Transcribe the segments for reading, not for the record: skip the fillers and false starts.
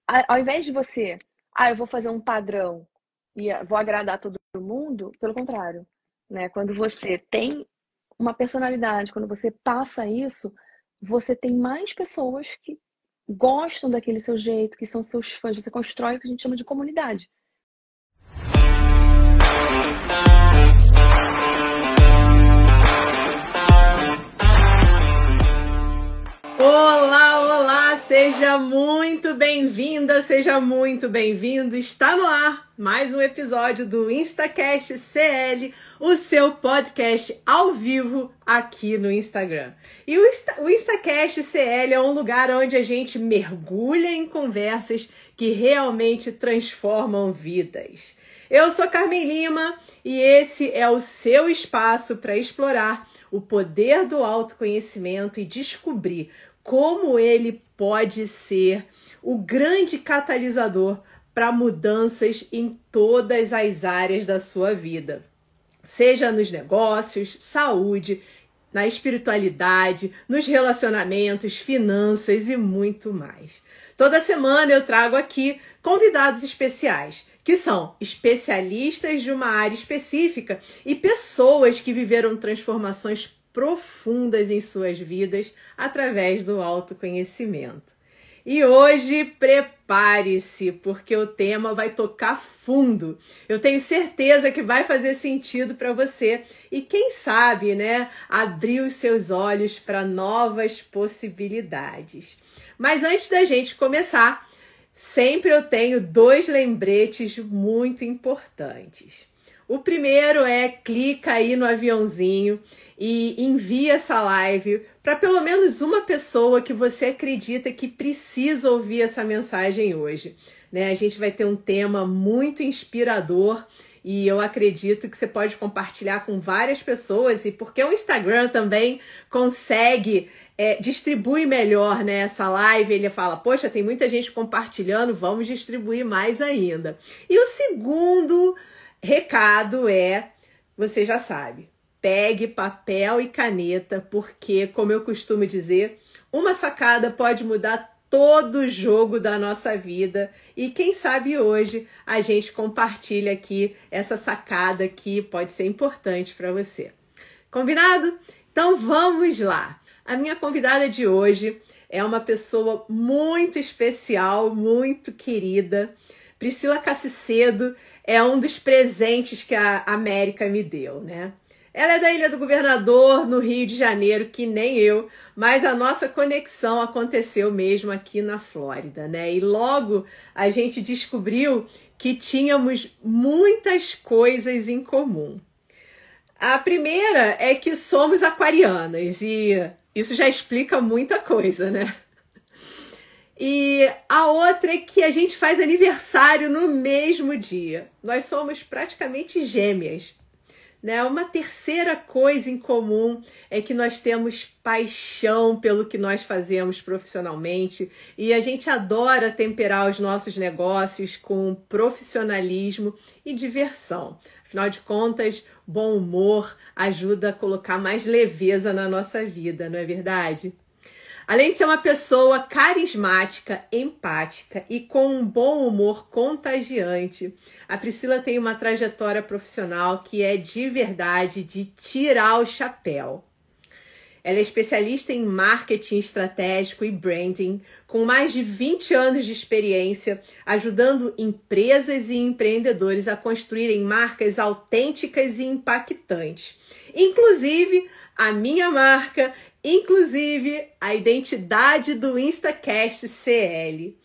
ao invés de você, eu vou fazer um padrão e vou agradar todo mundo, pelo contrário, né? Quando você tem uma personalidade, quando você passa isso, você tem mais pessoas que gostam daquele seu jeito, que são seus fãs. Você constrói o que a gente chama de comunidade. Olá, olá! Seja muito bem-vinda, seja muito bem-vindo. Está no ar mais um episódio do InstaCast CL, o seu podcast ao vivo aqui no Instagram. E o InstaCast CL é um lugar onde a gente mergulha em conversas que realmente transformam vidas. Eu sou Carmen Lima e esse é o seu espaço para explorar o poder do autoconhecimento e descobrir como ele pode ser o grande catalisador para mudanças em todas as áreas da sua vida. Seja nos negócios, saúde, na espiritualidade, nos relacionamentos, finanças e muito mais. Toda semana eu trago aqui convidados especiais, que são especialistas de uma área específica e pessoas que viveram transformações profundas em suas vidas através do autoconhecimento. E hoje, prepare-se, porque o tema vai tocar fundo. Eu tenho certeza que vai fazer sentido para você e, quem sabe, né, abrir os seus olhos para novas possibilidades. Mas antes da gente começar, sempre eu tenho 2 lembretes muito importantes. O primeiro é clica aí no aviãozinho e envia essa live para pelo menos uma pessoa que você acredita que precisa ouvir essa mensagem hoje, né? A gente vai ter um tema muito inspirador e eu acredito que você pode compartilhar com várias pessoas, e porque o Instagram também consegue distribui melhor, né, essa live. Ele fala, poxa, tem muita gente compartilhando, vamos distribuir mais ainda. E o segundo recado é, você já sabe, pegue papel e caneta, porque, como eu costumo dizer, uma sacada pode mudar todo o jogo da nossa vida. E quem sabe hoje a gente compartilha aqui essa sacada que pode ser importante para você. Combinado? Então vamos lá. A minha convidada de hoje é uma pessoa muito especial, muito querida. Priscila Cassicedo é um dos presentes que a América me deu, né? Ela é da Ilha do Governador, no Rio de Janeiro, que nem eu, mas a nossa conexão aconteceu mesmo aqui na Flórida, né? E logo a gente descobriu que tínhamos muitas coisas em comum. A primeira é que somos aquarianas e isso já explica muita coisa, né? E a outra é que a gente faz aniversário no mesmo dia. Nós somos praticamente gêmeas, né? Uma terceira coisa em comum é que nós temos paixão pelo que nós fazemos profissionalmente e a gente adora temperar os nossos negócios com profissionalismo e diversão. Afinal de contas, bom humor ajuda a colocar mais leveza na nossa vida, não é verdade? Além de ser uma pessoa carismática, empática e com um bom humor contagiante, a Priscila tem uma trajetória profissional que é de verdade de tirar o chapéu. Ela é especialista em marketing estratégico e branding, com mais de 20 anos de experiência, ajudando empresas e empreendedores a construírem marcas autênticas e impactantes. Inclusive, a minha marca, inclusive a identidade do InstaCast CL.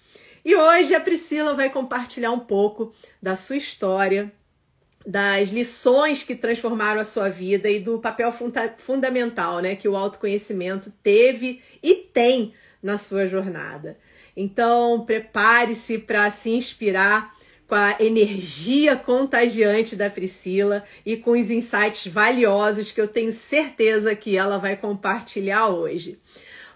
E hoje a Priscila vai compartilhar um pouco da sua história, das lições que transformaram a sua vida e do papel fundamental, né, que o autoconhecimento teve e tem na sua jornada. Então, prepare-se para se inspirar com a energia contagiante da Priscila e com os insights valiosos que eu tenho certeza que ela vai compartilhar hoje.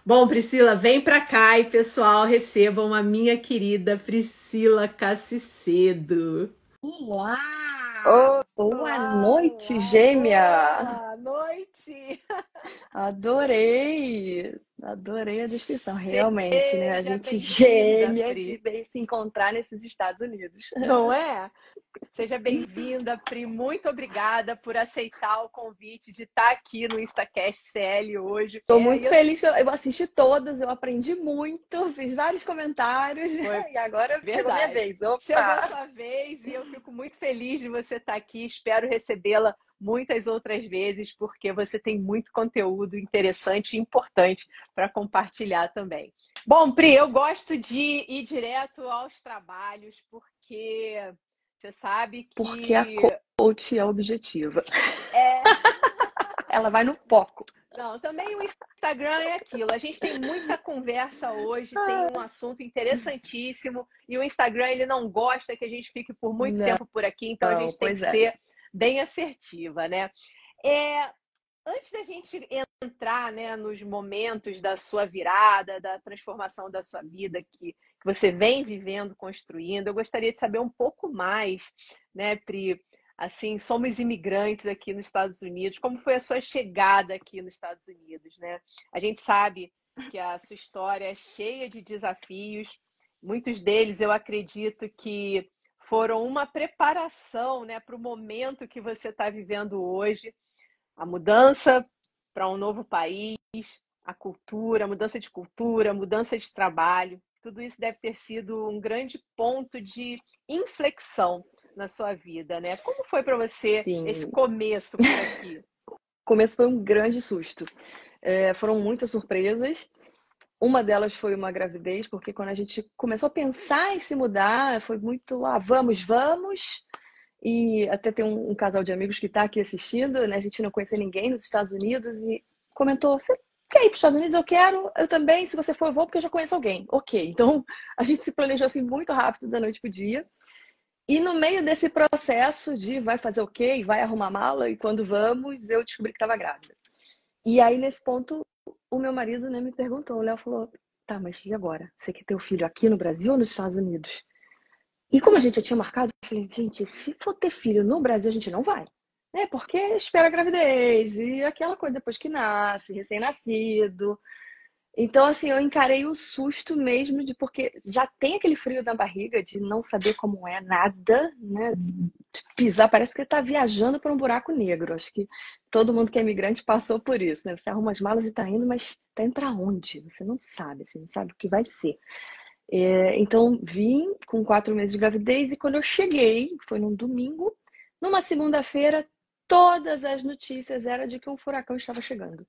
Bom, Priscila, vem para cá e, pessoal, recebam a minha querida Priscila Cassicedo. Olá! Boa noite, gêmea! Boa noite! Adorei! Adorei a descrição. Realmente, né? A Seja gente bem-vinda, gêmea se, Pri. se encontrar nesses Estados Unidos. Não é? Seja bem-vinda, Pri. Muito obrigada por aceitar o convite de estar aqui no InstaCast CL hoje. Estou muito feliz que eu assisti todas, eu aprendi muito, fiz vários comentários Foi e agora chegou minha verdade. vez. Chegou a Opa! sua vez e eu fico muito feliz de você estar aqui. Espero recebê-la muitas outras vezes, porque você tem muito conteúdo interessante e importante para compartilhar também. Bom, Pri, eu gosto de ir direto aos trabalhos, porque você sabe Porque a que coach é objetiva. é. Ela vai no foco. Não, também o Instagram é aquilo. A gente tem muita conversa hoje, tem um assunto interessantíssimo e o Instagram ele não gosta que a gente fique por muito Não, tempo por aqui, então a gente tem pois que é. ser bem assertiva, né? Antes da gente entrar, né, nos momentos da sua virada, da transformação da sua vida que você vem vivendo, construindo, eu gostaria de saber um pouco mais, né, Pri? Assim, somos imigrantes aqui nos Estados Unidos. Como foi a sua chegada aqui nos Estados Unidos, né? A gente sabe que a sua história é cheia de desafios. Muitos deles, eu acredito que foram uma preparação, né, para o momento que você está vivendo hoje. A mudança para um novo país, a cultura, a mudança de cultura, a mudança de trabalho. Tudo isso deve ter sido um grande ponto de inflexão na sua vida, né? Como foi para você esse Sim. começo por aqui? O começo foi um grande susto. Foram muitas surpresas. Uma delas foi uma gravidez, porque quando a gente começou a pensar em se mudar, foi muito, vamos, vamos. E até tem um casal de amigos que está aqui assistindo, né? A gente não conhecia ninguém nos Estados Unidos e comentou: você quer ir para os Estados Unidos? Eu quero, eu também. Se você for, eu vou, porque eu já conheço alguém. Ok. Então a gente se planejou assim muito rápido, da noite pro dia. E no meio desse processo de vai fazer o quê? Vai arrumar mala? E quando vamos, eu descobri que estava grávida. E aí, nesse ponto, o meu marido, né, me perguntou. O Léo falou: tá, mas e agora? Você quer ter o filho aqui no Brasil ou nos Estados Unidos? E como a gente já tinha marcado, eu falei: gente, se for ter filho no Brasil, a gente não vai. Porque espera a gravidez e aquela coisa depois que nasce, recém-nascido. Então, assim, eu encarei o susto mesmo de porque já tem aquele frio na barriga de não saber como é nada, né? De pisar, parece que tá viajando por um buraco negro. Acho que todo mundo que é imigrante passou por isso, né? Você arruma as malas e tá indo, mas tá indo pra onde? Você não sabe, assim, não sabe o que vai ser. Então, vim com 4 meses de gravidez e quando eu cheguei, foi num domingo, numa segunda-feira, todas as notícias eram de que um furacão estava chegando.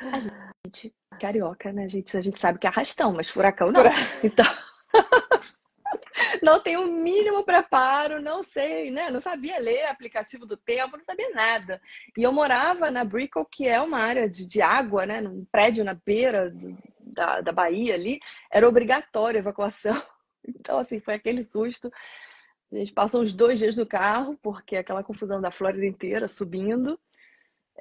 A gente, carioca, né? A gente sabe que é arrastão, mas furacão não. Então, não tem o mínimo preparo, não sei, né? Não sabia ler aplicativo do tempo, não sabia nada. E eu morava na Brickell, que é uma área de água, né? Num prédio na beira da Bahia ali, era obrigatória a evacuação. Então, assim, foi aquele susto. A gente passou uns 2 dias no carro, porque aquela confusão da Flórida inteira subindo.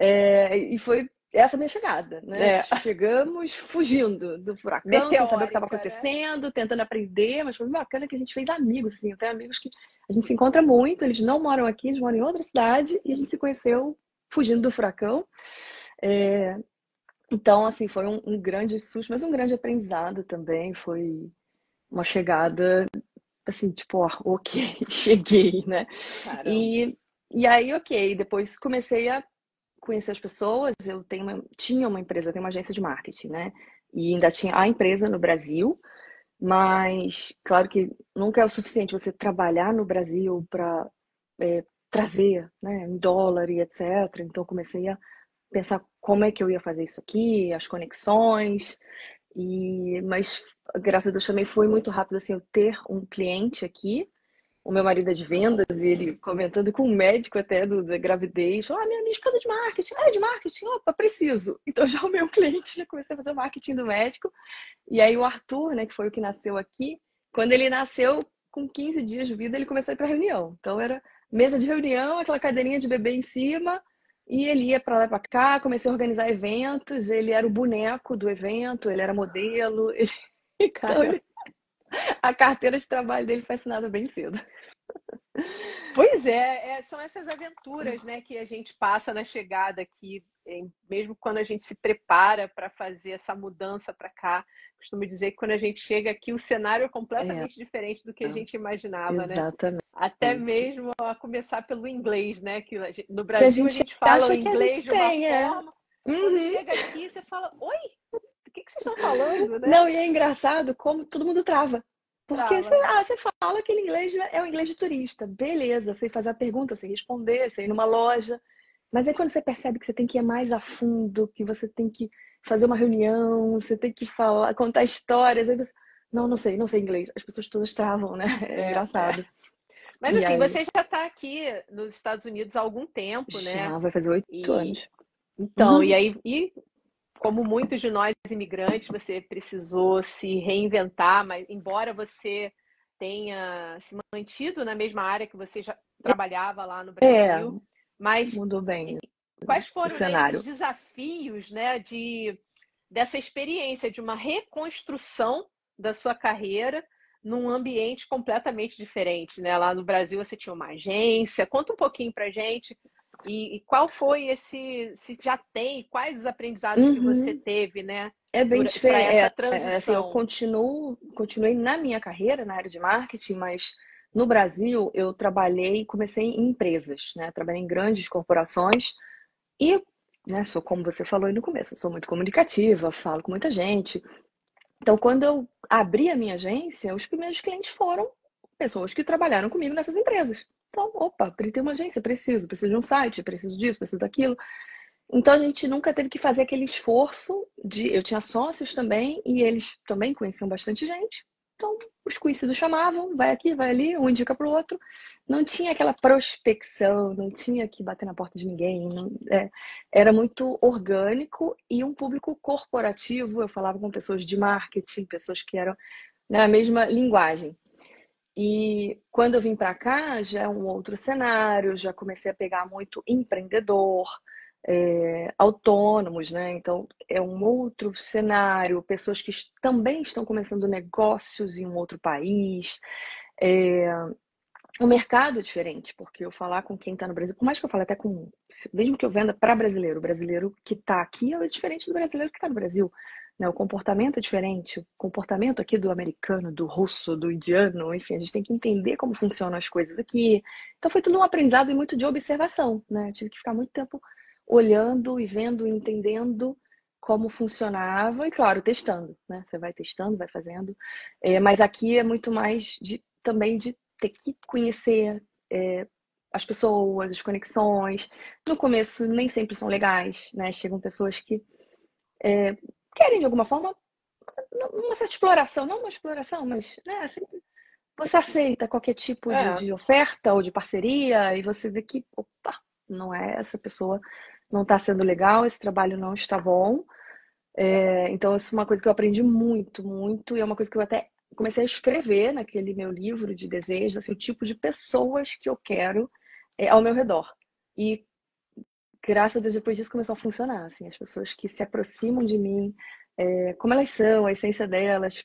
E foi essa minha chegada, né? Chegamos fugindo do furacão, sem saber o que estava acontecendo, né? Tentando aprender, mas foi bacana que a gente fez amigos, assim. Eu tenho amigos que a gente se encontra muito, eles não moram aqui, eles moram em outra cidade, e a gente se conheceu fugindo do furacão. Então, assim, foi um grande susto, mas um grande aprendizado também. Foi uma chegada, assim, tipo, ok, cheguei, né? E aí, ok, depois comecei a conhecer as pessoas. Eu tinha uma empresa, eu tenho uma agência de marketing, né? E ainda tinha a empresa no Brasil, mas claro que nunca é o suficiente você trabalhar no Brasil para trazer, né, em dólar e etc. Então comecei a pensar como é que eu ia fazer isso aqui, as conexões. Mas graças a Deus também foi muito rápido assim eu ter um cliente aqui. O meu marido é de vendas e ele comentando com um médico até da gravidez, falou: minha esposa é de marketing. É de marketing? Opa, preciso. Então já o meu cliente, já comecei a fazer o marketing do médico. E aí o Arthur, né, que foi o que nasceu aqui, quando ele nasceu, com 15 dias de vida, ele começou a ir para reunião. Então era mesa de reunião, aquela cadeirinha de bebê em cima, e ele ia para lá e para cá, comecei a organizar eventos, ele era o boneco do evento, ele era modelo. Então a carteira de trabalho dele foi assinada bem cedo. Pois é, são essas aventuras, né, que a gente passa na chegada aqui, mesmo quando a gente se prepara para fazer essa mudança para cá. Costumo dizer que quando a gente chega aqui, o cenário é É, completamente diferente do que a gente imaginava, né? exatamente. Até mesmo a começar pelo inglês, né? Que no Que a Brasil a gente gente fala o acha que a gente inglês de uma tem, é. forma, quando Uhum. chega aqui você fala, oi, o que vocês estão falando, né? Não, e é engraçado como todo mundo trava. Porque Trava, né? você fala aquele inglês é o inglês de turista. Beleza, sei fazer a pergunta, sei responder, sei ir numa loja. Mas aí quando você percebe que você tem que ir mais a fundo, que você tem que fazer uma reunião, você tem que falar, contar histórias, aí você... não sei inglês. As pessoas todas travam, né? É É. engraçado. Mas E assim, aí, você já está aqui nos Estados Unidos há algum tempo, né? já vai fazer 8 anos. E então, e Uhum. aí, e como muitos de nós imigrantes, você precisou se reinventar, mas embora você tenha se mantido na mesma área que você já trabalhava lá no É, Brasil, mas mudou bem quais o foram, né, esses cenário. desafios, né, dessa experiência de uma reconstrução da sua carreira num ambiente completamente diferente, né? Lá no Brasil você tinha uma agência. Conta um pouquinho pra gente e qual foi se já tem, quais os aprendizados que você Uhum. teve, né, É bem para diferente. essa Assim, eu transição? continuei na minha carreira na área de marketing, mas no Brasil eu trabalhei, comecei em empresas, né? Trabalhei em grandes corporações e, né, sou como você falou aí no começo, eu sou muito comunicativa, falo com muita gente. Então, quando eu abri a minha agência, os primeiros clientes foram pessoas que trabalharam comigo nessas empresas. Então, opa, tem uma agência, preciso de um site, preciso disso, preciso daquilo. Então a gente nunca teve que fazer aquele esforço de. Eu tinha sócios também e eles também conheciam bastante gente. Então os conhecidos chamavam, vai aqui, vai ali, um indica para o outro. Não tinha aquela prospecção, não tinha que bater na porta de ninguém. Era muito orgânico e um público corporativo. Eu falava com pessoas de marketing, pessoas que eram na mesma linguagem. E quando eu vim para cá, já é um outro cenário, já comecei a pegar muito empreendedor, autônomos, né? Então é um outro cenário, pessoas que também estão começando negócios em um outro país. É, o mercado é diferente, porque eu falar com quem está no Brasil, por mais que eu fale até com, mesmo que eu venda para brasileiro, o brasileiro que está aqui é diferente do brasileiro que está no Brasil. Né? O comportamento é diferente, o comportamento aqui do americano, do russo, do indiano, enfim, a gente tem que entender como funcionam as coisas aqui. Então foi tudo um aprendizado e muito de observação, né? Eu tive que ficar muito tempo olhando e vendo e entendendo como funcionava e, claro, testando, né? Você vai testando, vai fazendo. Mas aqui é muito mais também de ter que conhecer as pessoas, as conexões. No começo nem sempre são legais, né? Chegam pessoas que querem de alguma forma uma certa exploração, não uma exploração, mas né, assim, você aceita qualquer tipo É. de oferta ou de parceria e você vê que, opa, não é essa pessoa, não está sendo legal, esse trabalho não está bom. Então, isso é uma coisa que eu aprendi muito, muito, e é uma coisa que eu até comecei a escrever naquele meu livro de desejos, assim, o tipo de pessoas que eu quero ao meu redor. E graças a Deus, depois disso começou a funcionar, assim, as pessoas que se aproximam de mim, como elas são, a essência delas,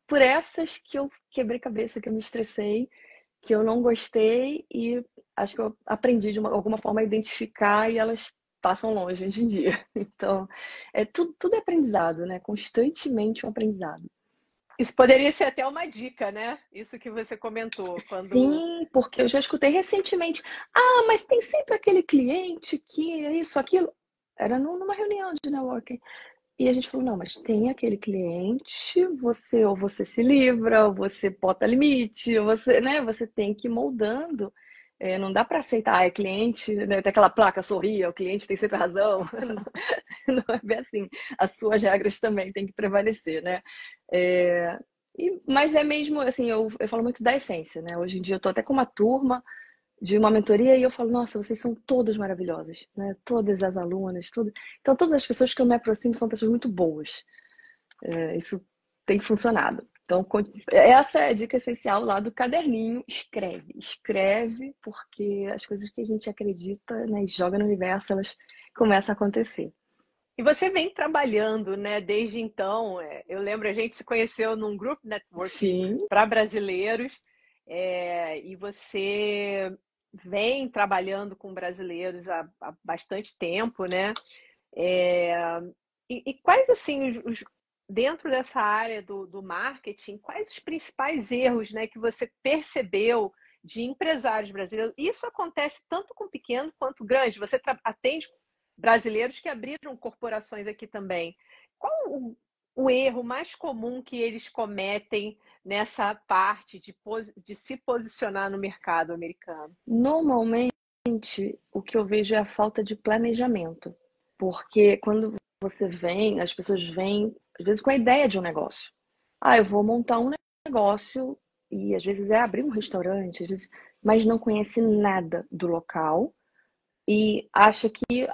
por essas que eu quebrei cabeça, que eu me estressei, que eu não gostei e acho que eu aprendi de alguma forma a identificar e elas passam longe hoje em dia. Então, tudo é aprendizado, né? Constantemente um aprendizado. Isso poderia ser até uma dica, né? Isso que você comentou, quando Sim, porque eu já escutei recentemente. Ah, mas tem sempre aquele cliente que é isso, aquilo. Era numa reunião de networking. E a gente falou, não, mas tem aquele cliente, ou você se livra, ou você bota limite, ou você, né, você tem que ir moldando. Não dá para aceitar, é cliente, né, tem aquela placa, sorria, o cliente tem sempre razão. Não é bem assim. As suas regras também têm que prevalecer, né? É, mas é mesmo, assim, eu falo muito da essência, né? Hoje em dia eu tô até com uma turma de uma mentoria e eu falo, nossa, vocês são todas maravilhosas, né? Todas as alunas, tudo. Então, todas as pessoas que eu me aproximo são pessoas muito boas. Isso tem funcionado. Então, essa é a dica essencial lá do caderninho. Escreve, escreve, porque as coisas que a gente acredita, né, e joga no universo, elas começam a acontecer. e você vem trabalhando, né, desde então. Eu lembro, a gente se conheceu num group networking Sim. para brasileiros, e você vem trabalhando com brasileiros há bastante tempo, né? E quais, assim, dentro dessa área do marketing, quais os principais erros, né, que você percebeu de empresários brasileiros? Isso acontece tanto com pequeno quanto grande. Você atende brasileiros que abriram corporações aqui também. Qual o erro mais comum que eles cometem nessa parte de se posicionar no mercado americano? Normalmente, o que eu vejo é a falta de planejamento. Porque quando você vem, as pessoas vêm, às vezes, com a ideia de um negócio. Ah, eu vou montar um negócio, e às vezes é abrir um restaurante, às vezes, mas não conhece nada do local e acha que,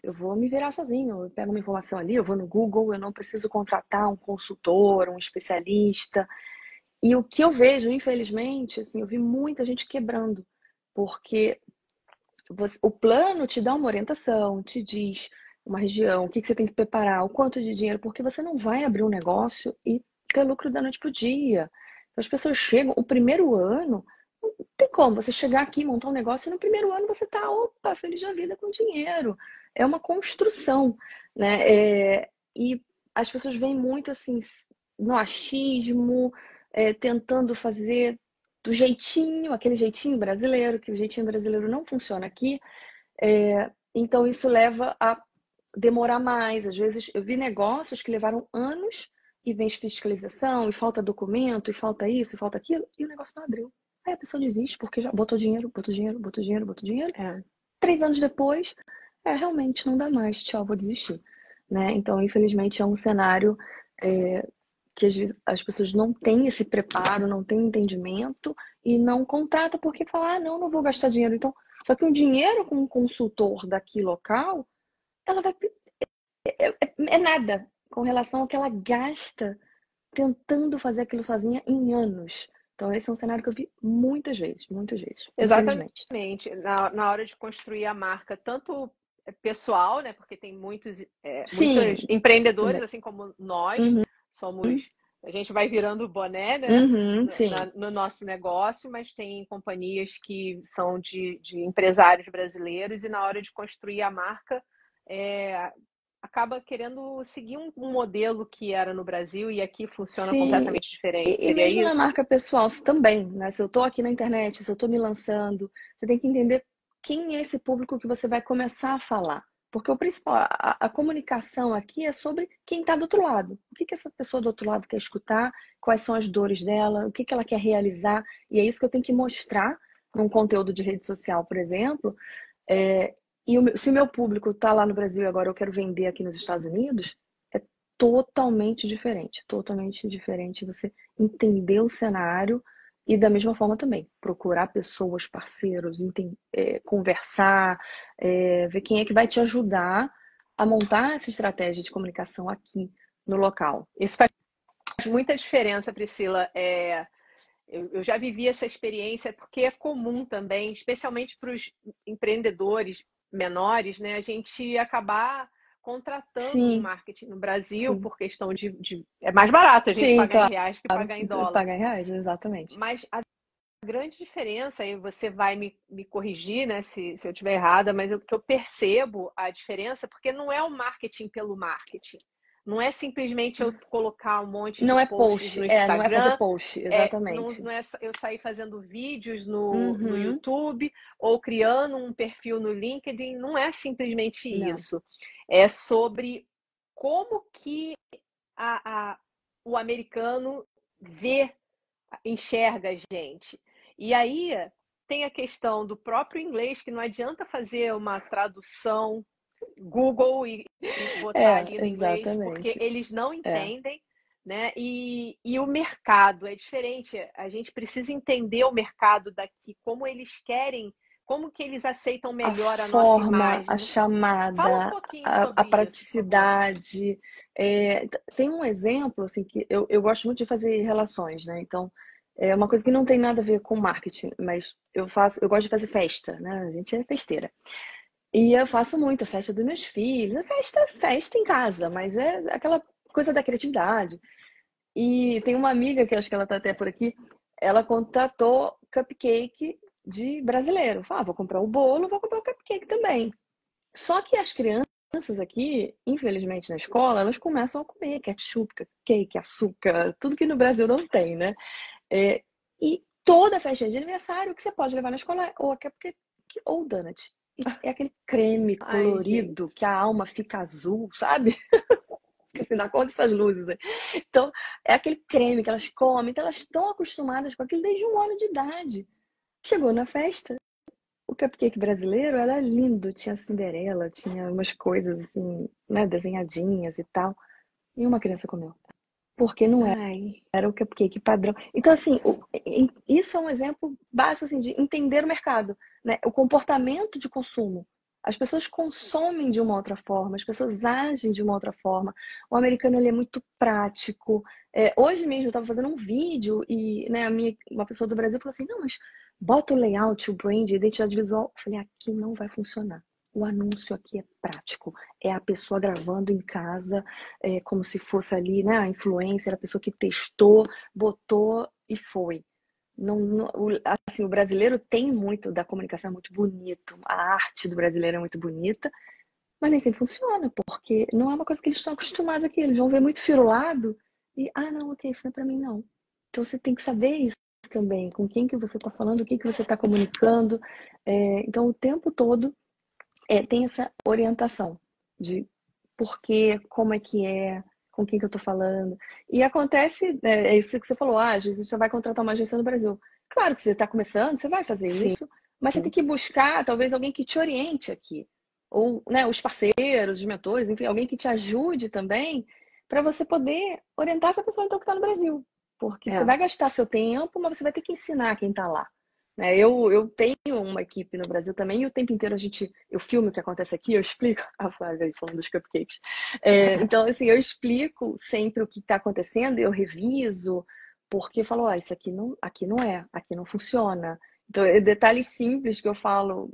eu vou me virar sozinho, eu pego uma informação ali, eu vou no Google, eu não preciso contratar um consultor, um especialista. E o que eu vejo, infelizmente, assim, eu vi muita gente quebrando, porque o plano te dá uma orientação, te diz uma região, o que você tem que preparar, o quanto de dinheiro, porque você não vai abrir um negócio e ter lucro da noite pro dia. Então, as pessoas chegam, o primeiro ano, não tem como você chegar aqui e montar um negócio e no primeiro ano você tá, opa, feliz da vida com dinheiro. É uma construção, né? E as pessoas vêm muito assim, no achismo, tentando fazer do jeitinho, aquele jeitinho brasileiro, que o jeitinho brasileiro não funciona aqui. Então isso leva a demorar mais. Às vezes eu vi negócios que levaram anos e vem fiscalização, e falta documento, e falta isso, e falta aquilo, e o negócio não abriu. Aí a pessoa desiste porque já botou dinheiro, botou dinheiro, botou dinheiro, botou dinheiro. 3 anos depois, realmente não dá mais, tchau, vou desistir. Né? Então, infelizmente, é um cenário que às vezes as pessoas não têm esse preparo, não têm entendimento e não contratam porque falam, não vou gastar dinheiro. Então, só que o dinheiro com um consultor daqui local, ela vai é nada com relação ao que ela gasta tentando fazer aquilo sozinha em anos. Então, esse é um cenário que eu vi muitas vezes, infelizmente. Exatamente. Na hora de construir a marca, tanto pessoal, né? Porque tem muitos Sim, empreendedores, também. assim como nós, Uhum, somos. A gente vai virando boné, né? sim. No nosso negócio, mas tem companhias que são de empresários brasileiros e na hora de construir a marca, acaba querendo seguir um modelo que era no Brasil e aqui funciona Sim, completamente diferente. e Seria mesmo na isso? marca pessoal também, né? Se eu tô aqui na internet, se eu tô me lançando, você tem que entender quem é esse público que você vai começar a falar. Porque o principal, a comunicação aqui é sobre quem está do outro lado. O que essa pessoa do outro lado quer escutar, quais são as dores dela, o que ela quer realizar. E é isso que eu tenho que mostrar num conteúdo de rede social, por exemplo. Se o meu público está lá no Brasil e agora eu quero vender aqui nos Estados Unidos, é totalmente diferente você entender o cenário e da mesma forma também procurar pessoas, parceiros, conversar, ver quem é que vai te ajudar a montar essa estratégia de comunicação aqui no local. Isso faz muita diferença, Priscila. Eu já vivi essa experiência porque é comum também, especialmente para os empreendedores menores, né? A gente acabar contratando um Sim, marketing no Brasil sim. por questão é mais barato a gente Sim, pagar em claro. reais que pagar em dólar. Pagar em reais, exatamente. Mas a grande diferença, aí você vai me corrigir, né, se eu estiver errada, mas o que eu percebo a diferença, porque não é o marketing pelo marketing. Não é simplesmente eu colocar um monte de Não é posts post, no não é fazer Instagram, post, não, exatamente. não é eu sair fazendo vídeos no Uhum. YouTube ou criando um perfil no LinkedIn, não é simplesmente Não. isso. É sobre como que o americano enxerga a gente. E aí tem a questão do próprio inglês, que não adianta fazer uma tradução Google e botar ali no inglês, porque Exatamente. eles não É. entendem, né? E o mercado é diferente. A gente precisa entender o mercado daqui, como eles querem, como que eles aceitam A melhor a nossa forma, a imagem. Fala um chamada, pouquinho a sobre isso, por favor. praticidade. Tem um exemplo, assim, que eu gosto muito de fazer relações, né? Então, é uma coisa que não tem nada a ver com marketing, mas eu gosto de fazer festa, né? A gente é festeira. E eu faço muito a festa dos meus filhos, festa em casa, mas é aquela coisa da criatividade. E tem uma amiga, que eu acho que ela tá até por aqui, ela contratou cupcake de brasileiro. Fala, vou comprar o bolo, vou comprar o cupcake também. Só que as crianças aqui, infelizmente na escola, elas começam a comer ketchup, cupcake, açúcar, tudo que no Brasil não tem, né? E toda festa de aniversário que você pode levar na escola é ou cupcake ou donut. E é aquele creme colorido que a alma fica azul, sabe? Esqueci da cor dessas luzes aí. Então, é aquele creme que elas comem, então elas estão acostumadas com aquilo desde 1 ano de idade. Chegou na festa, o cupcake brasileiro era lindo, tinha Cinderela, tinha umas coisas assim, né, desenhadinhas e tal. E uma criança comeu. Porque não era o cupcake padrão. Então, assim, isso é um exemplo básico assim, de entender o mercado, né? O comportamento de consumo. As pessoas consomem de uma outra forma, as pessoas agem de uma outra forma. O americano ele é muito prático. Hoje mesmo eu estava fazendo um vídeo e né, uma pessoa do Brasil falou assim: não, mas bota o layout, o brand, a identidade visual. Eu falei: aqui não vai funcionar. O anúncio aqui é prático. É a pessoa gravando em casa, como se fosse ali, né, a influencer, a pessoa que testou, botou e foi. Assim, o brasileiro tem muito da comunicação, é muito bonito, a arte do brasileiro é muito bonita, mas nem sempre funciona, porque não é uma coisa que eles estão acostumados aqui. Eles vão ver muito firulado e, não, ok, isso não é pra mim, não. Então você tem que saber isso também, com quem que você está falando, o que que você está comunicando. Então, o tempo todo tem essa orientação de por quê, como é, com quem que eu tô falando. E acontece, é isso que você falou, às vezes você vai contratar uma agência no Brasil. Claro que você está começando, você vai fazer isso, mas você tem que buscar talvez alguém que te oriente aqui. Ou, né, os parceiros, os mentores, enfim, alguém que te ajude também para você poder orientar essa pessoa então que está no Brasil. Porque você vai gastar seu tempo, mas você vai ter que ensinar quem está lá. Eu tenho uma equipe no Brasil também e o tempo inteiro eu filmo o que acontece aqui, eu explico, a Flávia aí falando dos cupcakes. Então, assim, eu explico sempre o que está acontecendo, eu reviso, porque eu falo, isso aqui não é, aqui não funciona. Então, detalhes simples que eu falo,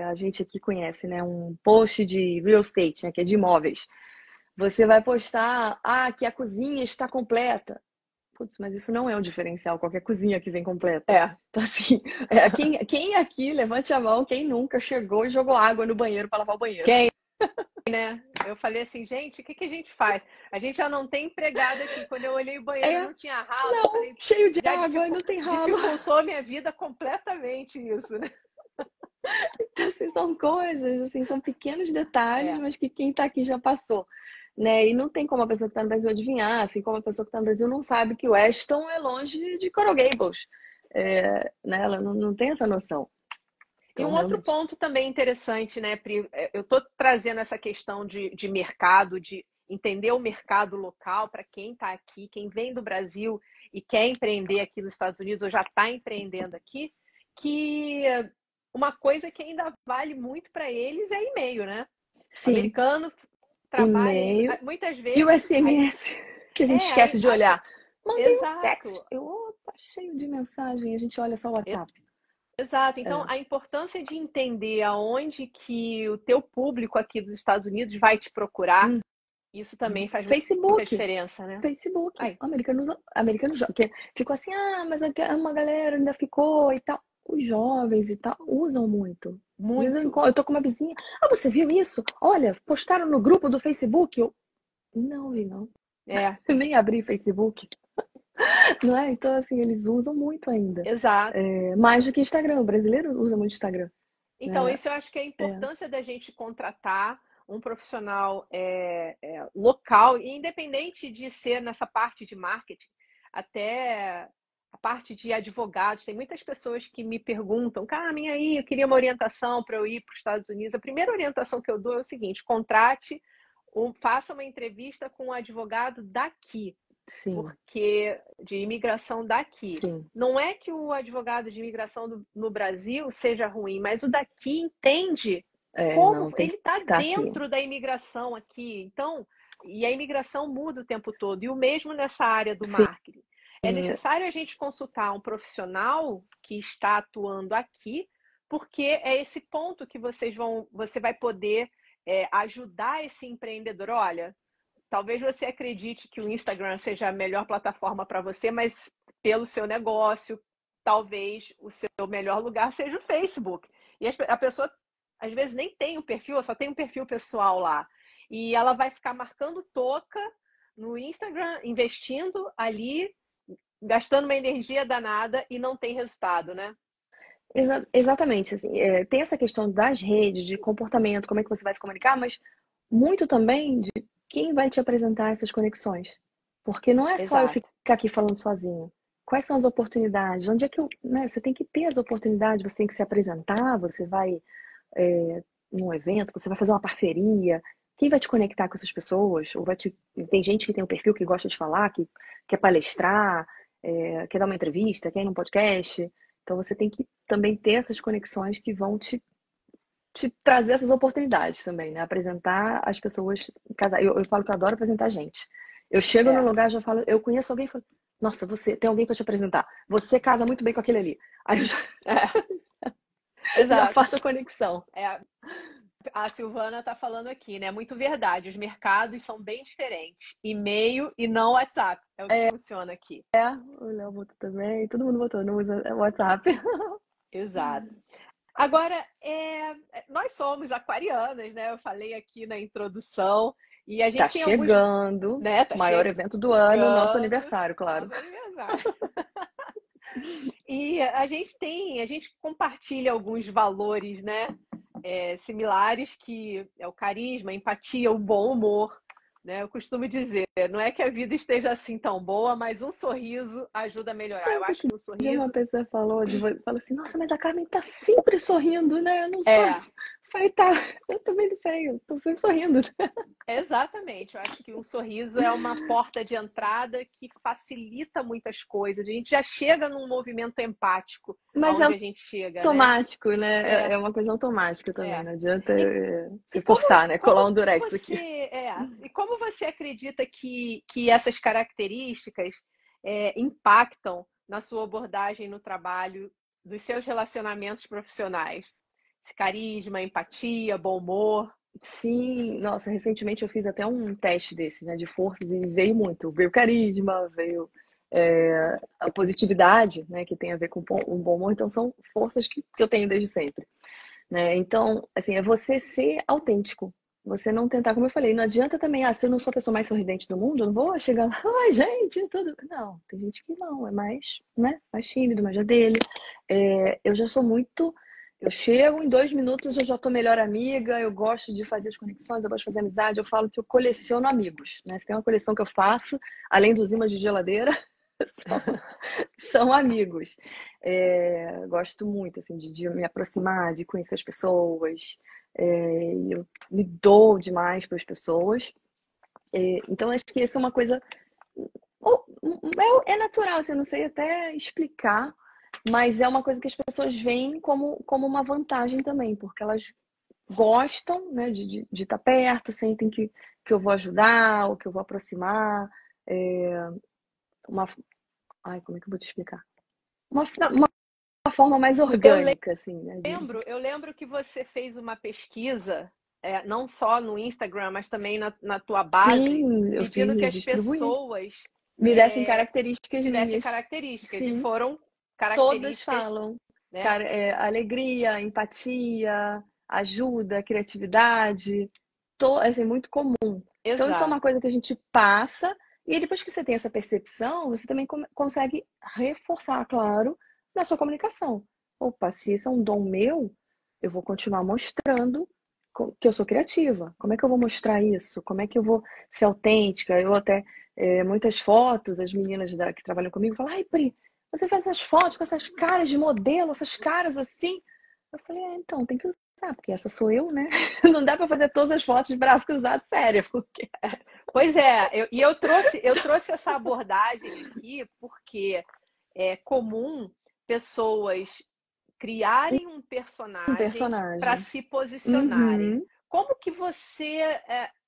a gente aqui conhece, né? Um post de real estate, né? Que é de imóveis. Você vai postar, que a cozinha está completa. Putz, mas isso não é um diferencial, qualquer cozinha que vem completa. Então, assim, quem aqui, levante a mão, quem nunca chegou e jogou água no banheiro para lavar o banheiro? Quem, né? Eu falei assim, gente, o que a gente faz? A gente já não tem empregada aqui. Quando eu olhei o banheiro, não tinha ralo. Não, Eu falei, cheio de água, não tem ralo. Dificultou minha vida completamente isso, né? Então, assim, são coisas, assim, são pequenos detalhes, mas que quem está aqui já passou. Né? E não tem como a pessoa que está no Brasil adivinhar, assim como a pessoa que está no Brasil não sabe que o Weston é longe de Coral Gables. Né? Ela não tem essa noção. Então, outro ponto também interessante, né, Pri? Eu estou trazendo essa questão de mercado, de entender o mercado local para quem está aqui, quem vem do Brasil e quer empreender aqui nos Estados Unidos ou já está empreendendo aqui, que uma coisa que ainda vale muito para eles é e-mail, né? Sim. O americano trabalha muitas vezes. E o SMS, que a gente esquece de olhar. Mandei um text. Tá cheio de mensagem, a gente olha só o WhatsApp. Exato. Então, a importância de entender aonde que o teu público aqui dos Estados Unidos vai te procurar, isso também faz muita diferença, né? Facebook. Americano que ficou assim, mas uma galera ainda ficou e tal. Os jovens e tal usam muito. Eu tô com uma vizinha. Você viu isso? Olha, postaram no grupo do Facebook. Não vi, não. Nem abri Facebook. Não é? Então, assim, eles usam muito ainda. Exato. Mais do que Instagram. O brasileiro usa muito Instagram. Então, isso eu acho que é a importância da gente contratar um profissional local, independente de ser nessa parte de marketing, até a parte de advogados. Tem muitas pessoas que me perguntam, Carmen, aí, eu queria uma orientação para eu ir para os Estados Unidos. A primeira orientação que eu dou é o seguinte, faça uma entrevista com um advogado daqui. Sim. Porque de imigração daqui. Sim. Não é que o advogado de imigração no Brasil seja ruim, mas o daqui entende como ele está dentro aqui da imigração aqui. Então, e a imigração muda o tempo todo. E o mesmo nessa área do marketing. É necessário a gente consultar um profissional que está atuando aqui, porque é esse ponto que você vai poder ajudar esse empreendedor. Olha, talvez você acredite que o Instagram seja a melhor plataforma para você, mas pelo seu negócio, talvez o seu melhor lugar seja o Facebook. E a pessoa, às vezes, nem tem um perfil, só tem um perfil pessoal lá. E ela vai ficar marcando toca no Instagram, investindo ali, gastando uma energia danada e não tem resultado, né? Exatamente, assim, tem essa questão das redes, de comportamento, como é que você vai se comunicar, mas muito também de quem vai te apresentar essas conexões. Porque não é só eu Exato. ficar aqui falando sozinha. Quais são as oportunidades? Onde é que né, você tem que ter as oportunidades, você tem que se apresentar, você vai num evento, você vai fazer uma parceria. Quem vai te conectar com essas pessoas? Ou tem gente que tem um perfil que gosta de falar, que quer palestrar, quer dar uma entrevista, quer ir num podcast. Então você tem que também ter essas conexões que vão te trazer essas oportunidades também, né? Apresentar as pessoas casar. Eu falo que eu adoro apresentar gente. Eu chego no lugar, já falo, eu conheço alguém e falo, nossa, você tem alguém para te apresentar. Você casa muito bem com aquele ali. Aí eu já faço a conexão. A Silvana está falando aqui, né? Muito verdade. Os mercados são bem diferentes. E-mail e não WhatsApp. É o que funciona aqui. O Léo botou também. Todo mundo botou, não usa WhatsApp. Exato. Agora, nós somos aquarianas, né? Eu falei aqui na introdução. E a gente tá tem chegando, alguns, né? maior evento do ano, nosso aniversário, claro. Nosso aniversário. E a gente compartilha alguns valores, né? Similares, que é o carisma, a empatia, o bom humor, né? Eu costumo dizer, não é que a vida esteja assim tão boa, mas um sorriso ajuda a melhorar. Sabe Eu acho que o sorriso... Uma pessoa falou assim, nossa, mas a Carmen tá sempre sorrindo, né? Eu não sou assim. Falei, tá, eu também não sei, eu tô sempre sorrindo. Exatamente, eu acho que um sorriso é uma porta de entrada que facilita muitas coisas. A gente já chega num movimento empático, mas onde a gente chega, automático, né? É uma coisa automática também, não adianta se forçar, né? Colar um durex aqui. E como você acredita que essas características impactam na sua abordagem no trabalho, dos seus relacionamentos profissionais? Esse carisma, empatia, bom humor? Sim, nossa, recentemente eu fiz até um teste desse, né, de forças e veio muito. Veio carisma, veio a positividade, né, que tem a ver com um bom humor. Então são forças que eu tenho desde sempre, né? Então, assim, é você ser autêntico. Você não tentar, como eu falei, não adianta também, se eu não sou a pessoa mais sorridente do mundo, eu não vou chegar lá, ai, gente, tudo. Não, tem gente que não, é mais, né, mais tímido, mais já dele. Eu já sou muito. Eu chego, em 2 minutos eu já tô melhor amiga, eu gosto de fazer as conexões, eu gosto de fazer amizade, eu falo que eu coleciono amigos, né? Se tem uma coleção que eu faço, além dos ímãs de geladeira, são amigos. Gosto muito, assim, de me aproximar, de conhecer as pessoas, eu me dou demais para as pessoas. Então, acho que isso é uma coisa... É natural, assim, eu não sei até explicar, mas é uma coisa que as pessoas veem como uma vantagem também, porque elas gostam, né, de estar perto, sentem que eu vou ajudar, ou que eu vou aproximar. Como é que eu vou te explicar? Uma forma mais orgânica, assim, né? Eu lembro que você fez uma pesquisa, não só no Instagram, mas também na tua base, Sim, eu pedindo fiz, que eu as distribuí. pessoas Me dessem características minhas. E foram Todas características, falam. né? Alegria, empatia, ajuda, criatividade, assim, muito comum. Então, isso é uma Exato. coisa que a gente passa, e aí, depois que você tem essa percepção, você também consegue reforçar, claro, na sua comunicação. Opa, se isso é um dom meu, eu vou continuar mostrando que eu sou criativa. Como é que eu vou mostrar isso? Como é que eu vou ser autêntica? Eu até, muitas fotos, as meninas que trabalham comigo falam, ai, Pri, você faz essas fotos com essas caras de modelo, essas caras assim. Eu falei, então, tem que usar, porque essa sou eu, né? Não dá para fazer todas as fotos de braço cruzado, sério. Porque... Pois eu trouxe essa abordagem aqui porque é comum pessoas criarem um personagem para se posicionarem. Como que você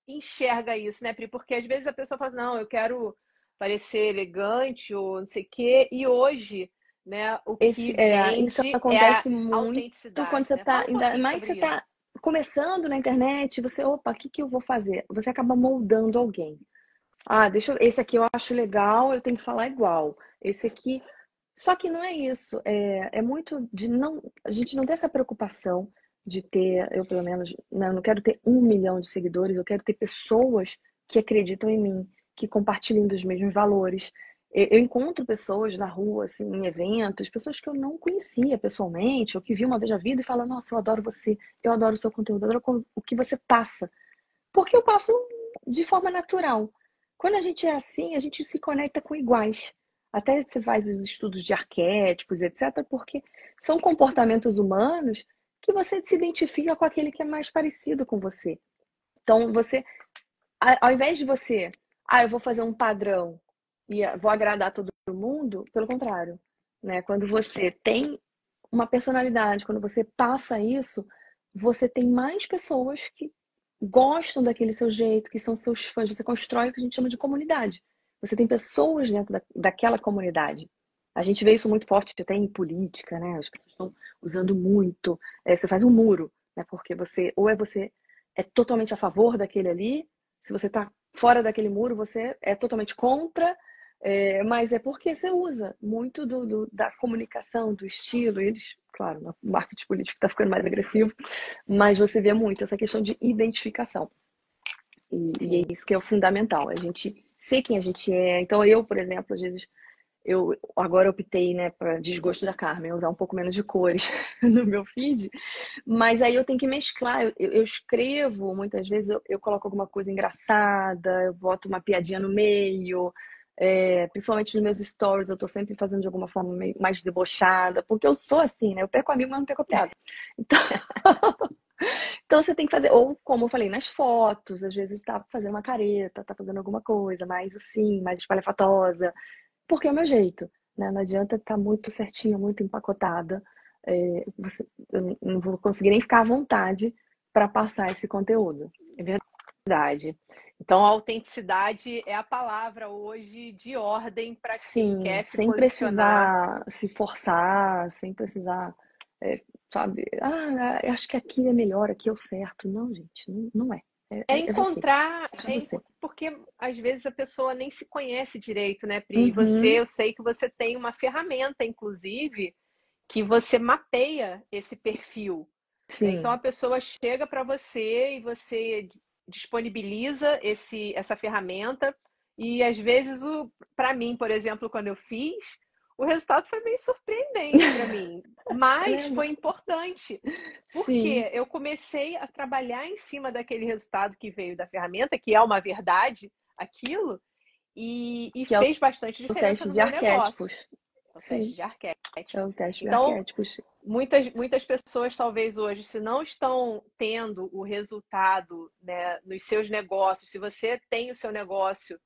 enxerga isso, né, Pri? Porque às vezes a pessoa fala assim, não, eu quero parecer elegante ou não sei o quê, e hoje, né, o que vende isso acontece a muito autenticidade. quando você né? tá, Fala um ainda mais você tá começando na internet, opa, o que eu vou fazer? Você acaba moldando alguém. Esse aqui eu acho legal, eu tenho que falar igual. Esse aqui, Só que não é isso, é muito de não, a gente não ter essa preocupação de ter, eu pelo menos, não, eu não quero ter 1 milhão de seguidores, eu quero ter pessoas que acreditam em mim, que compartilhem dos mesmos valores. Eu encontro pessoas na rua, assim, em eventos, pessoas que eu não conhecia pessoalmente, ou que vi uma vez na vida e falam, nossa, eu adoro você, eu adoro o seu conteúdo, eu adoro o que você passa. Porque eu passo de forma natural. Quando a gente é assim, a gente se conecta com iguais. Até você faz os estudos de arquétipos, etc., porque são comportamentos humanos que você se identifica com aquele que é mais parecido com você. Então, você, ao invés de você, eu vou fazer um padrão e vou agradar todo mundo, pelo contrário, né? Quando você tem uma personalidade, quando você passa isso, você tem mais pessoas que gostam daquele seu jeito, que são seus fãs. Você constrói o que a gente chama de comunidade. Você tem pessoas dentro daquela comunidade. A gente vê isso muito forte até em política, né? As pessoas estão usando muito. Você faz um muro, né? Porque você é totalmente a favor daquele ali. Se você está fora daquele muro, você é totalmente contra. Mas é porque você usa muito da comunicação, do estilo. Eles, claro, o marketing político está ficando mais agressivo, mas você vê muito essa questão de identificação. E é isso que é o fundamental, a gente ser quem a gente é. Então eu, por exemplo, às vezes, eu agora optei, né, para desgosto da Carmen, usar um pouco menos de cores no meu feed, mas aí eu tenho que mesclar. Eu escrevo, muitas vezes eu coloco alguma coisa engraçada, eu boto uma piadinha no meio, principalmente nos meus stories, eu tô sempre fazendo de alguma forma mais debochada, porque eu sou assim, né? Eu perco amigo, mas não perco piada. Então, então você tem que fazer, ou como eu falei, nas fotos, às vezes tá fazendo uma careta, tá fazendo alguma coisa mais assim, mais espalhafatosa, porque é o meu jeito, né? Não adianta estar muito certinha, muito empacotada. Eu não vou conseguir nem ficar à vontade para passar esse conteúdo. É verdade. Então, a autenticidade é a palavra hoje de ordem para quem Sim, quer se sem posicionar. precisar se forçar, sem precisar, sabe? Eu acho que aqui é melhor, aqui é o certo. Não, gente, não é. É você. Seja você. Porque às vezes a pessoa nem se conhece direito, né, Pri? Uhum, Eu sei que você tem uma ferramenta, inclusive, que você mapeia esse perfil, né? Então a sim. pessoa chega para você e você disponibiliza essa ferramenta e às vezes para mim, por exemplo, quando eu fiz, o resultado foi meio surpreendente para mim, mas Caramba. foi importante. Sim, Porque eu comecei a trabalhar em cima daquele resultado que veio da ferramenta, que é uma verdade, aquilo, e que é fez bastante o diferença teste no de meu negócio. arquétipos. O teste Sim, de é arquétipo. o teste de Então, arquétipos. muitas pessoas talvez hoje, se não estão tendo o resultado, né, nos seus negócios, se você tem o seu negócio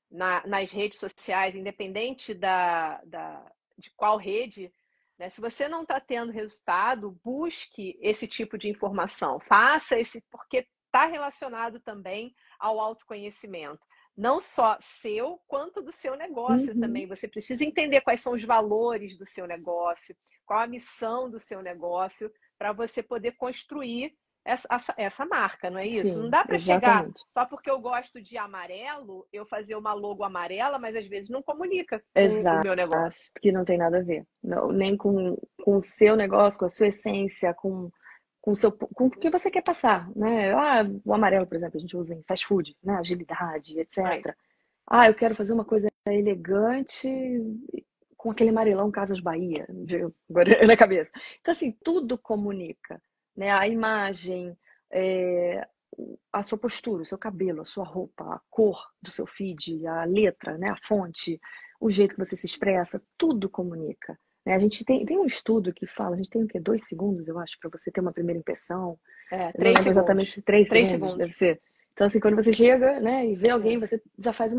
nas redes sociais, independente de qual rede, né, se você não está tendo resultado, busque esse tipo de informação. Faça esse, porque está relacionado também ao autoconhecimento. Não só seu, quanto do seu negócio Uhum, também. Você precisa entender quais são os valores do seu negócio, qual a missão do seu negócio, para você poder construir essa marca, não é isso? Não sim, dá para chegar exatamente. só porque eu gosto de amarelo, eu fazer uma logo amarela, mas às vezes não comunica com o Exato, meu negócio. que não tem nada a ver. Não, nem com o seu negócio, com a sua essência, com o que você quer passar, né? O amarelo, por exemplo, a gente usa em fast food, né? Agilidade, Aí, etc. Eu quero fazer uma coisa elegante com aquele amarelão Casas Bahia, agora na cabeça. Então, assim, tudo comunica, né? A imagem, é, a sua postura, o seu cabelo, a sua roupa, a cor do seu feed, a letra, né? A fonte, o jeito que você se expressa, tudo comunica. Né? A gente tem um estudo que fala, a gente tem o quê? 2 segundos, eu acho, para você ter uma primeira impressão. Eu não três lembro segundos. exatamente, 3 segundos, 3 segundos. deve ser. Então, assim, quando você chega, né, e vê alguém, É. você já faz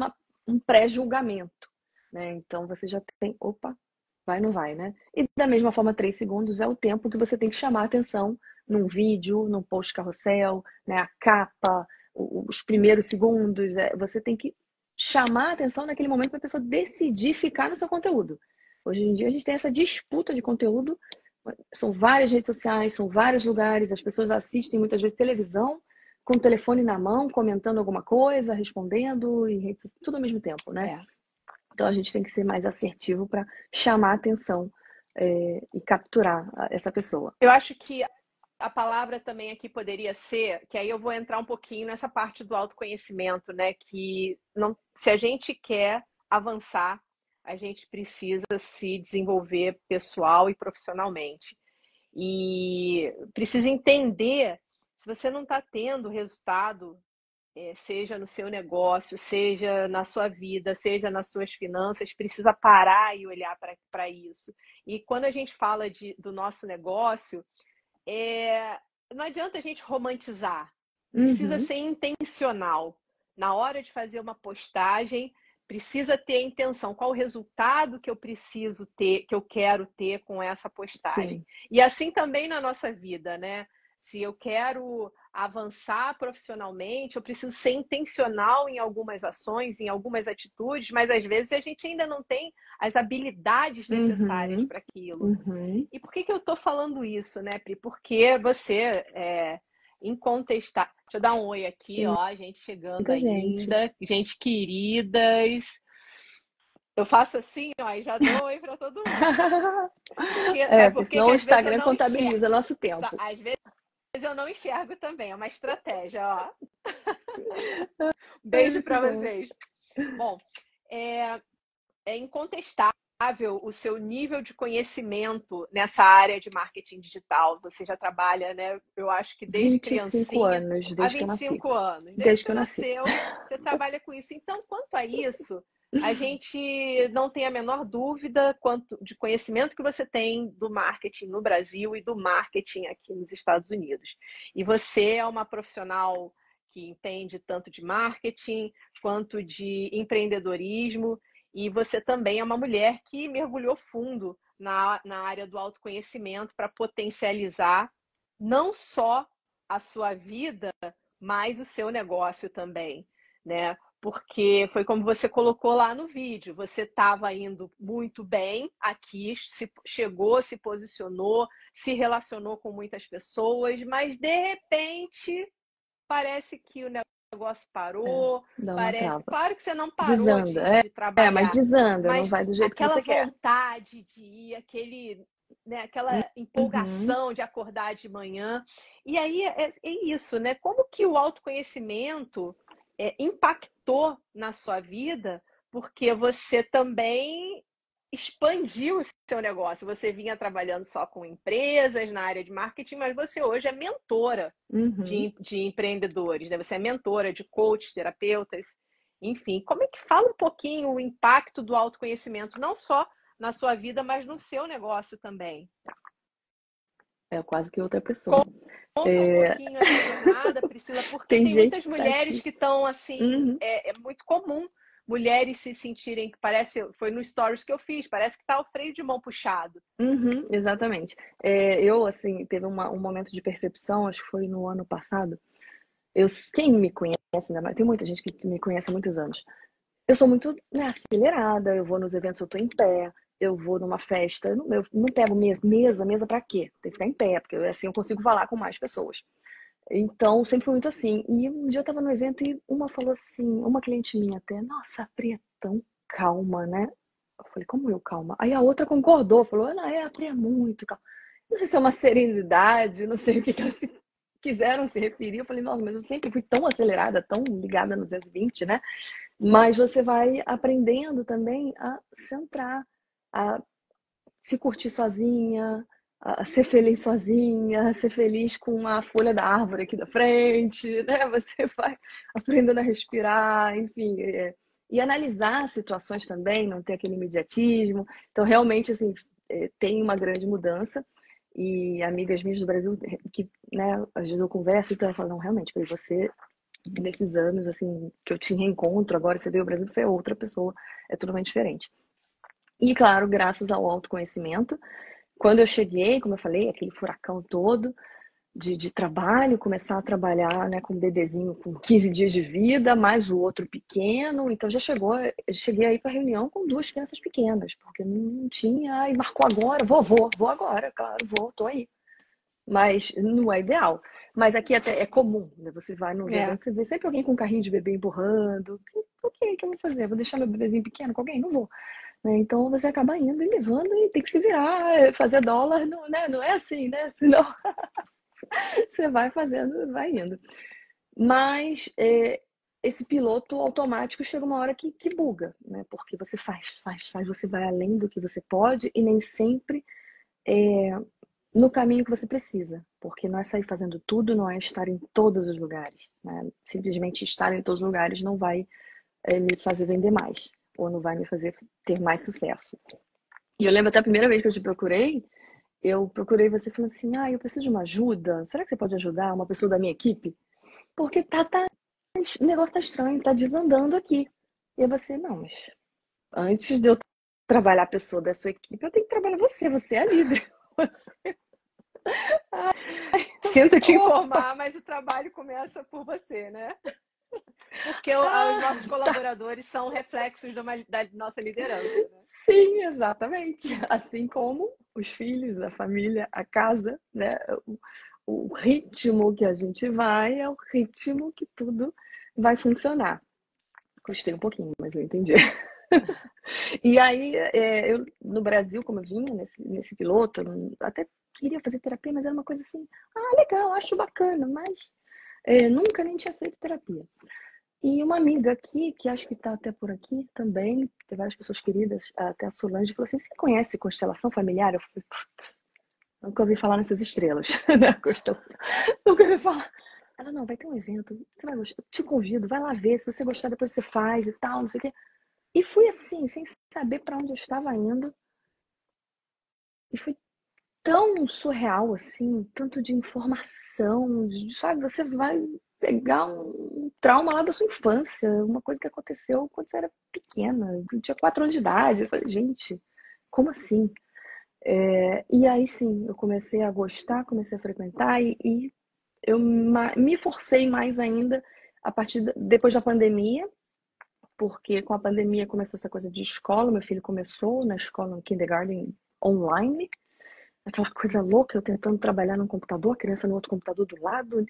um pré-julgamento, né? Então, você já tem, opa, vai, não vai, né? E da mesma forma, 3 segundos é o tempo que você tem que chamar a atenção num vídeo, num post carrossel, né? A capa, os primeiros segundos, você tem que chamar a atenção naquele momento para a pessoa decidir ficar no seu conteúdo. Hoje em dia a gente tem essa disputa de conteúdo, são várias redes sociais, são vários lugares, as pessoas assistem muitas vezes televisão com o telefone na mão, comentando alguma coisa, respondendo, e redes sociais, tudo ao mesmo tempo, né? É. Então a gente tem que ser mais assertivo para chamar a atenção e capturar essa pessoa. Eu acho que a palavra também aqui poderia ser, que aí eu vou entrar um pouquinho nessa parte do autoconhecimento, né? Que não, se a gente quer avançar, a gente precisa se desenvolver pessoal e profissionalmente. E precisa entender se você não está tendo resultado, seja no seu negócio, seja na sua vida, seja nas suas finanças, precisa parar e olhar para isso. E quando a gente fala do nosso negócio, não adianta a gente romantizar, precisa ser intencional. Na hora de fazer uma postagem, precisa ter a intenção, qual o resultado que eu preciso ter, que eu quero ter com essa postagem. Sim. E assim também na nossa vida, né? Se eu quero avançar profissionalmente, eu preciso ser intencional em algumas ações, em algumas atitudes, mas às vezes a gente ainda não tem as habilidades necessárias para aquilo. E por que eu estou falando isso, né, Pri? Porque você incontestável. Deixa eu dar um oi aqui, Tem ó, gente chegando muita ainda, gente queridas. Eu faço assim, ó, e já dou oi para todo mundo. Sabe por quê? Senão Que o às vezes eu Instagram não contabiliza enxergo. nosso tempo. Às vezes eu não enxergo também, é uma estratégia, ó. Beijo para vocês. Bom, é incontestável o seu nível de conhecimento nessa área de marketing digital. Você já trabalha, né? Eu acho que desde 25 criancinha, anos, há desde que eu nasci. 25 anos. Desde Desde que que eu você nasci. nasceu, você trabalha com isso. Então, quanto a isso, a gente não tem a menor dúvida quanto de conhecimento que você tem do marketing no Brasil e do marketing aqui nos Estados Unidos. E você é uma profissional que entende tanto de marketing quanto de empreendedorismo. E você também é uma mulher que mergulhou fundo na área do autoconhecimento para potencializar não só a sua vida, mas o seu negócio também, né? Porque foi como você colocou lá no vídeo, você estava indo muito bem aqui, chegou, se posicionou, se relacionou com muitas pessoas, mas de repente parece que o negócio parou, Dá uma parece. trava. Claro que você não parou Desanda. de Mas trabalhar, desanda, não mas vai do jeito que aquela você quer. vontade de ir, aquela Uhum. empolgação de acordar de manhã. E aí é isso, né? Como que o autoconhecimento impactou na sua vida, porque você também expandiu o seu negócio. Você vinha trabalhando só com empresas na área de marketing, mas você hoje é mentora de empreendedores, né? Você é mentora de coaches, terapeutas, enfim. Como é que fala um pouquinho o impacto do autoconhecimento, não só na sua vida, mas no seu negócio também? É quase que outra pessoa. Conta um pouquinho essa jornada, Priscila, porque Tem tem gente muitas que tá mulheres aqui. que estão assim, é muito comum mulheres se sentirem que parece, foi no stories que eu fiz, parece que tá o freio de mão puxado. Exatamente. Eu, assim, teve um momento de percepção, acho que foi no ano passado. Quem me conhece, tem muita gente que me conhece há muitos anos. Eu sou muito, né, acelerada, eu vou nos eventos, eu tô em pé, eu vou numa festa, eu não pego mesa pra quê? Tem que ficar em pé, porque assim eu consigo falar com mais pessoas. Então, sempre foi muito assim. E um dia eu tava no evento e uma falou assim, uma cliente minha até, nossa, a Pri é tão calma, né? Eu falei, como eu calma? Aí a outra concordou, falou, não, a Pri é muito calma. Não sei se é uma serenidade, não sei o que elas quiseram se referir. Eu falei, nossa, mas eu sempre fui tão acelerada, tão ligada no 220, né? Mas você vai aprendendo também a centrar, a se curtir sozinha, a ser feliz sozinha, a ser feliz com a folha da árvore aqui da frente, né? Você vai aprendendo a respirar, enfim, e analisar situações também, não ter aquele imediatismo. Então, realmente, assim, tem uma grande mudança. E amigas minhas do Brasil, que, né, às vezes eu converso, então eu falo, não, realmente, para você, nesses anos, assim, que eu te reencontro, agora que você veio ao Brasil, você é outra pessoa, é totalmente diferente. E, claro, graças ao autoconhecimento, quando eu cheguei, como eu falei, aquele furacão todo de trabalho, começar a trabalhar, né, com um bebezinho com 15 dias de vida, mais o outro pequeno, então eu cheguei aí para reunião com duas crianças pequenas, porque não tinha, e marcou agora, vou agora, claro, tô aí. Mas não é ideal. Mas aqui até é comum, né? Você vai nos eventos, você vê sempre alguém com um carrinho de bebê empurrando. ok, o que eu vou fazer? Vou deixar meu bebezinho pequeno com alguém? Não vou. Né? Então você acaba indo e levando e tem que se virar, fazer dólar, não, né? Não é assim, né? Senão você vai fazendo, vai indo. Mas esse piloto automático chega uma hora que buga, né? Porque você faz, você vai além do que você pode e nem sempre no caminho que você precisa. Porque não é sair fazendo tudo, não é estar em todos os lugares. Né? Simplesmente estar em todos os lugares não vai me fazer vender mais, ou não vai me fazer ter mais sucesso. E eu lembro até a primeira vez que eu procurei você falando assim, eu preciso de uma ajuda, será que você pode ajudar uma pessoa da minha equipe? Porque o negócio tá estranho, tá desandando aqui. E aí você, não, mas antes de eu trabalhar a pessoa da sua equipe, eu tenho que trabalhar você é a líder. Você... Sinto te informar, mas o trabalho começa por você, né? Porque os nossos colaboradores são reflexos da nossa liderança, né? Sim, exatamente. Assim como os filhos, a família, a casa, né? O ritmo que a gente vai é o ritmo que tudo vai funcionar. Custei um pouquinho, mas eu entendi. E aí, eu no Brasil, como eu vinha nesse piloto, eu até queria fazer terapia, mas era uma coisa assim, legal, acho bacana, mas nunca nem tinha feito terapia. E uma amiga aqui, que acho que está até por aqui também, tem várias pessoas queridas, até a Solange, falou assim: você conhece constelação familiar? Eu falei, putz, nunca ouvi falar nessas estrelas, né? Constelação. Nunca ouvi falar. Ela, não, vai ter um evento, você vai gostar, eu te convido, vai lá ver, se você gostar, depois você faz e tal, não sei o quê. E fui assim, sem saber para onde eu estava indo. E foi tão surreal, assim, tanto de informação, sabe? Você vai pegar um trauma lá da sua infância, uma coisa que aconteceu quando você era pequena, eu tinha 4 anos de idade. Eu falei, gente, como assim? E aí sim, eu comecei a gostar, comecei a frequentar e eu me forcei mais ainda depois da pandemia, porque com a pandemia começou essa coisa de escola, meu filho começou na escola, no kindergarten online, aquela coisa louca, eu tentando trabalhar num computador, a criança no outro computador do lado,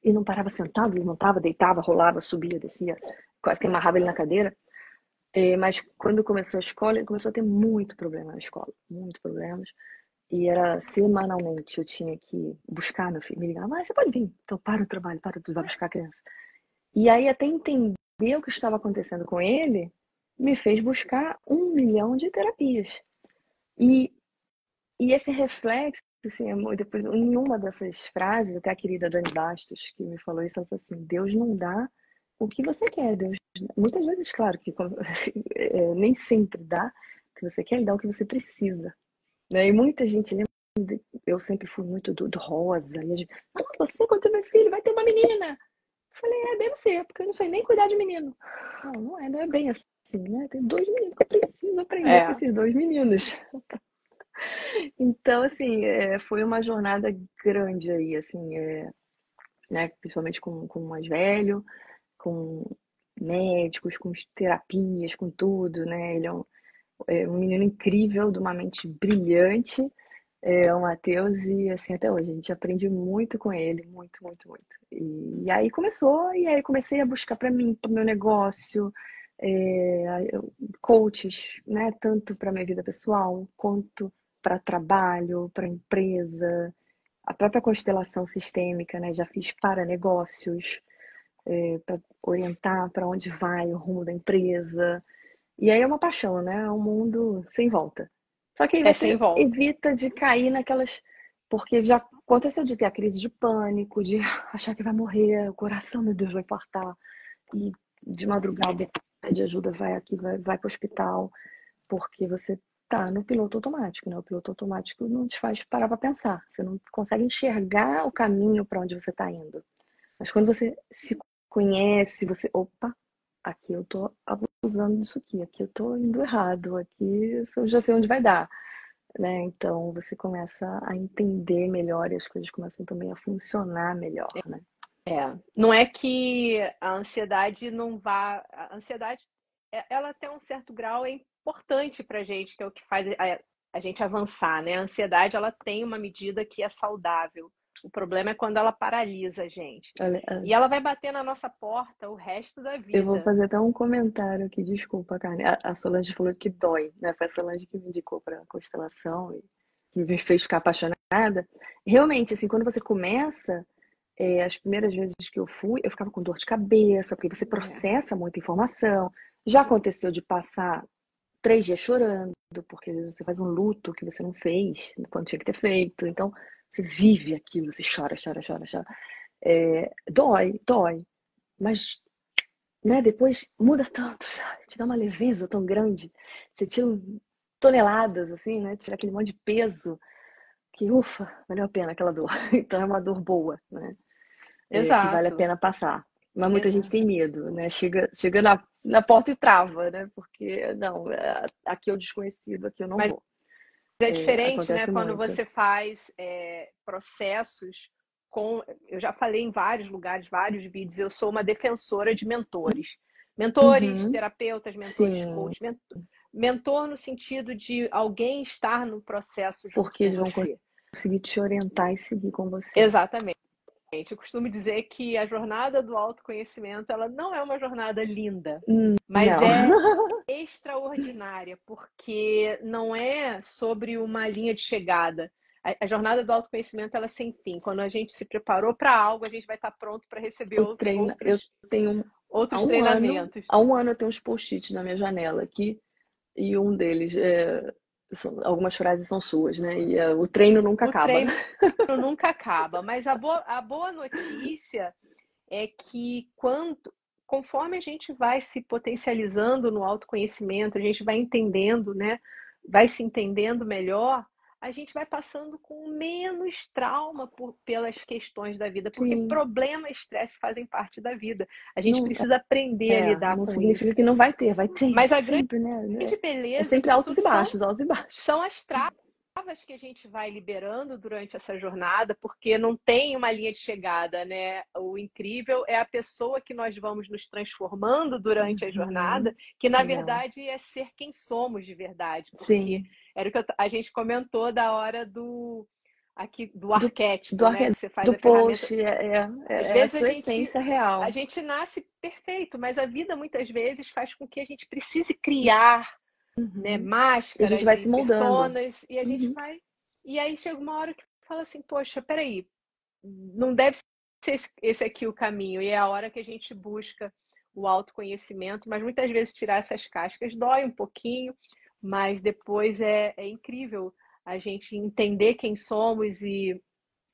e não parava sentado, levantava, deitava, rolava, subia, descia, quase que amarrava ele na cadeira. Mas quando começou a escola, ele começou a ter muito problema na escola, muito problemas. E era semanalmente, eu tinha que buscar meu filho, me ligava, você pode vir, então para o trabalho, para tudo, vai buscar a criança. E aí até entender o que estava acontecendo com ele, me fez buscar 1 milhão de terapias. E E esse reflexo, assim, depois, em uma dessas frases, até a querida Dani Bastos, que me falou isso, ela falou assim: Deus não dá o que você quer. Deus, muitas vezes, claro, que nem sempre dá o que você quer, ele dá o que você precisa. Né? E muita gente lembra, eu sempre fui muito do rosa. E a gente, você, quando tiver filho, vai ter uma menina. Eu falei, deve ser, porque eu não sei nem cuidar de menino. Não é bem assim, né? Tem 2 meninos que eu preciso aprender com esses 2 meninos. Então, assim, foi uma jornada grande aí, assim, né? Principalmente com o mais velho, com médicos, com terapias, com tudo, né? Ele é um menino incrível, de uma mente brilhante, o Matheus, e assim, até hoje, a gente aprende muito com ele, muito, muito, muito. E aí aí comecei a buscar para mim, para o meu negócio, coaches, né? Tanto para minha vida pessoal, quanto para trabalho, para empresa, a própria constelação sistêmica, né? Já fiz para negócios, para orientar para onde vai o rumo da empresa. E aí é uma paixão, né? É um mundo sem volta. Só que aí É sem você volta. evita de cair naquelas. Porque já aconteceu de ter a crise de pânico, de achar que vai morrer, o coração, meu Deus, vai infartar. E de madrugada pede ajuda, vai aqui, vai para o hospital, porque você tá no piloto automático, né? O piloto automático não te faz parar para pensar. Você não consegue enxergar o caminho para onde você está indo. Mas quando você se conhece, opa, aqui eu tô abusando disso aqui eu tô indo errado, aqui eu já sei onde vai dar, né? Então você começa a entender melhor e as coisas começam também a funcionar melhor, né? Não é que a ansiedade não vá. A ansiedade, ela até um certo grau é importante para a gente, que é o que faz a gente avançar, né? A ansiedade, ela tem uma medida que é saudável. O problema é quando ela paralisa a gente. Olha, E ela vai bater na nossa porta o resto da eu vou vida. fazer até um comentário aqui, desculpa, Carne. A Solange falou que dói, né? Foi a Solange que me indicou para constelação e que me fez ficar apaixonada. Realmente, assim, quando você começa, as primeiras vezes que eu fui, eu ficava com dor de cabeça, porque você processa muita informação. Já aconteceu de passar 3 dias chorando, porque às vezes você faz um luto que você não fez quando tinha que ter feito. Então, você vive aquilo, você chora, chora, chora, chora. Dói, dói. Mas, né, depois muda tanto, sabe? Te dá uma leveza tão grande. Você tira toneladas, assim, né? Tira aquele monte de peso que, ufa, valeu a pena aquela dor. Então é uma dor boa, né? Que vale a Exato. pena passar. Mas muita gente tem Exato. medo, né? Chega na porta e trava, né? Porque, não, aqui é o desconhecido, aqui eu não Mas vou. é diferente, né, Acontece quando muito. você faz processos com. Eu já falei em vários lugares, vários vídeos, eu sou uma defensora de mentores. Mentores, Uhum, terapeutas, mentores, sim, coaches, mentor no sentido de alguém estar no processo junto porque com eles vão você. conseguir te orientar e seguir com você. Exatamente. Eu costumo dizer que a jornada do autoconhecimento, ela não é uma jornada linda, mas Não. é extraordinária, porque não é sobre uma linha de chegada. A jornada do autoconhecimento, ela é sem fim. Quando a gente se preparou para algo, a gente vai estar pronto para receber O treino, eu outros, tenho há outros um ano, treinamentos. há um ano eu tenho uns post-its na minha janela aqui, e um deles algumas frases são suas, né? E o treino nunca O acaba. treino nunca acaba, mas a boa notícia é que conforme a gente vai se potencializando no autoconhecimento, a gente vai entendendo, né? Vai se entendendo melhor, a gente vai passando com menos trauma pelas questões da vida, porque Sim, problema e estresse fazem parte da vida. A gente não, precisa aprender a lidar não com significa isso. que não vai ter Mas a sempre, né? grande É beleza sempre disso altos tudo e baixos, altos e baixos. são as travas que a gente vai liberando durante essa jornada, porque não tem uma linha de chegada, né? O incrível é a pessoa que nós vamos nos transformando durante a jornada, Uhum, que na legal. verdade é ser quem somos de verdade, porque Sim, era o que a gente comentou da hora do do, arquétipo, né? Que você faz do a ferramenta. post, Às é a vezes sua essência a real. gente nasce perfeito, mas a vida muitas vezes faz com que a gente precise criar, né, Uhum. E a gente máscaras vai e se moldando. personas, e a gente Uhum. vai. E aí chega uma hora que fala assim, poxa, peraí, não deve ser esse aqui o caminho. E é a hora que a gente busca o autoconhecimento, mas muitas vezes tirar essas cascas dói um pouquinho, mas depois é incrível a gente entender quem somos e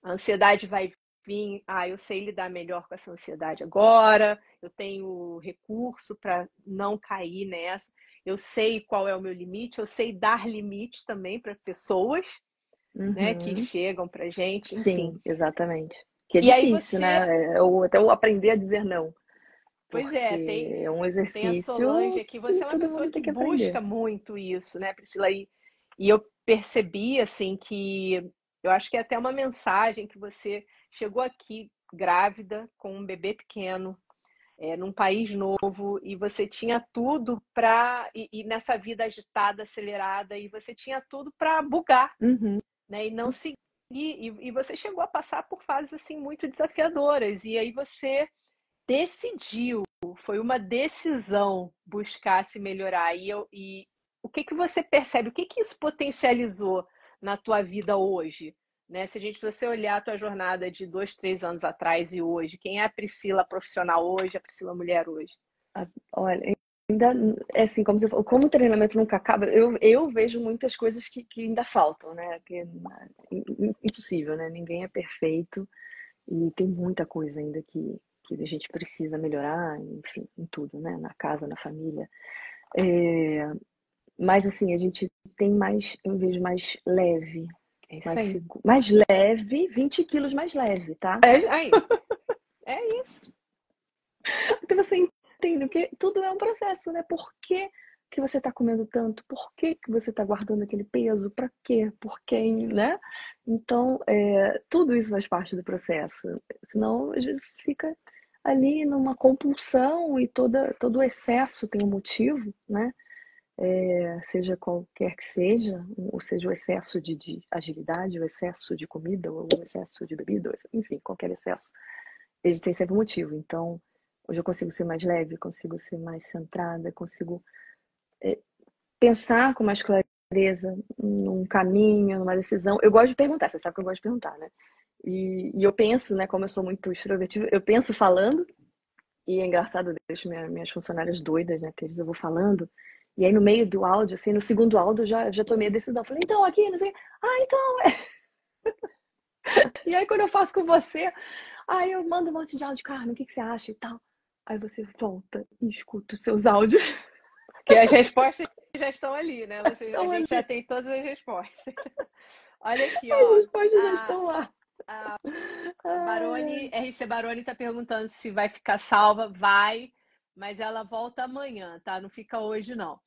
a ansiedade vai vir. Ah, eu sei lidar melhor com essa ansiedade agora, eu tenho recurso para não cair nessa, eu sei qual é o meu limite, eu sei dar limite também para pessoas, né, que Uhum. chegam para gente, enfim. Sim, exatamente. Que é E aí difícil, você, né? Ou até o aprender a dizer não, pois porque tem, é um tem a Solange exercício aqui, você que é uma todo pessoa mundo que tem que aprender. busca muito isso, né, Priscila? E eu percebi, assim, que eu acho que é até uma mensagem que você chegou aqui grávida, com um bebê pequeno, num país novo, e você tinha tudo para. E nessa vida agitada, acelerada, e você tinha tudo para bugar, Uhum. né? E não seguir. E você chegou a passar por fases assim muito desafiadoras. E aí você decidiu, foi uma decisão buscar se melhorar. E o que que você percebe? O que que isso potencializou na tua vida hoje? Né? Se você olhar a tua jornada de 2, 3 anos atrás e hoje, quem é a Priscila profissional hoje, a Priscila mulher hoje? Olha, ainda é assim, como você falou, como o treinamento nunca acaba, eu vejo muitas coisas que ainda faltam, né? Que é impossível, né? Ninguém é perfeito e tem muita coisa ainda que a gente precisa melhorar, enfim, em tudo, né? Na casa, na família. É, mas assim, a gente tem mais, eu vejo mais leve, É isso mais aí. seguro, mais leve, 20 quilos mais leve, tá? Aí, é isso. Porque você entende que tudo é um processo, né? Por que que você está comendo tanto? Por que que você está guardando aquele peso? Para quê? Por quem, né? Então, tudo isso faz parte do processo. Senão, às vezes, fica ali numa compulsão e todo o excesso tem um motivo, né? seja qualquer que seja, ou seja, o excesso de agilidade, o excesso de comida, ou o excesso de bebida, enfim, qualquer excesso, ele tem sempre um motivo. Então, hoje eu consigo ser mais leve, consigo ser mais centrada, consigo pensar com mais clareza num caminho, numa decisão. Eu gosto de perguntar, você sabe que eu gosto de perguntar, né? E eu penso, né, como eu sou muito extrovertida, eu penso falando, e é engraçado, eu deixo minhas funcionárias doidas, né? Porque às vezes eu vou falando, e aí no meio do áudio, assim, no segundo áudio, eu já tomei a decisão. Falei, então, aqui, não sei. Ah, então. E aí quando eu faço com você, aí eu mando um monte de áudio, Carmen, o que você acha e tal. Aí você volta e escuta os seus áudios. Porque as respostas já estão ali, né? A Estão gente ali, já tem todas as respostas. Olha aqui, as ó. respostas já A, estão lá. a Ai, Barone, ai. RC Barone está perguntando se vai ficar salva. Vai, mas ela volta amanhã, tá? Não fica hoje, não.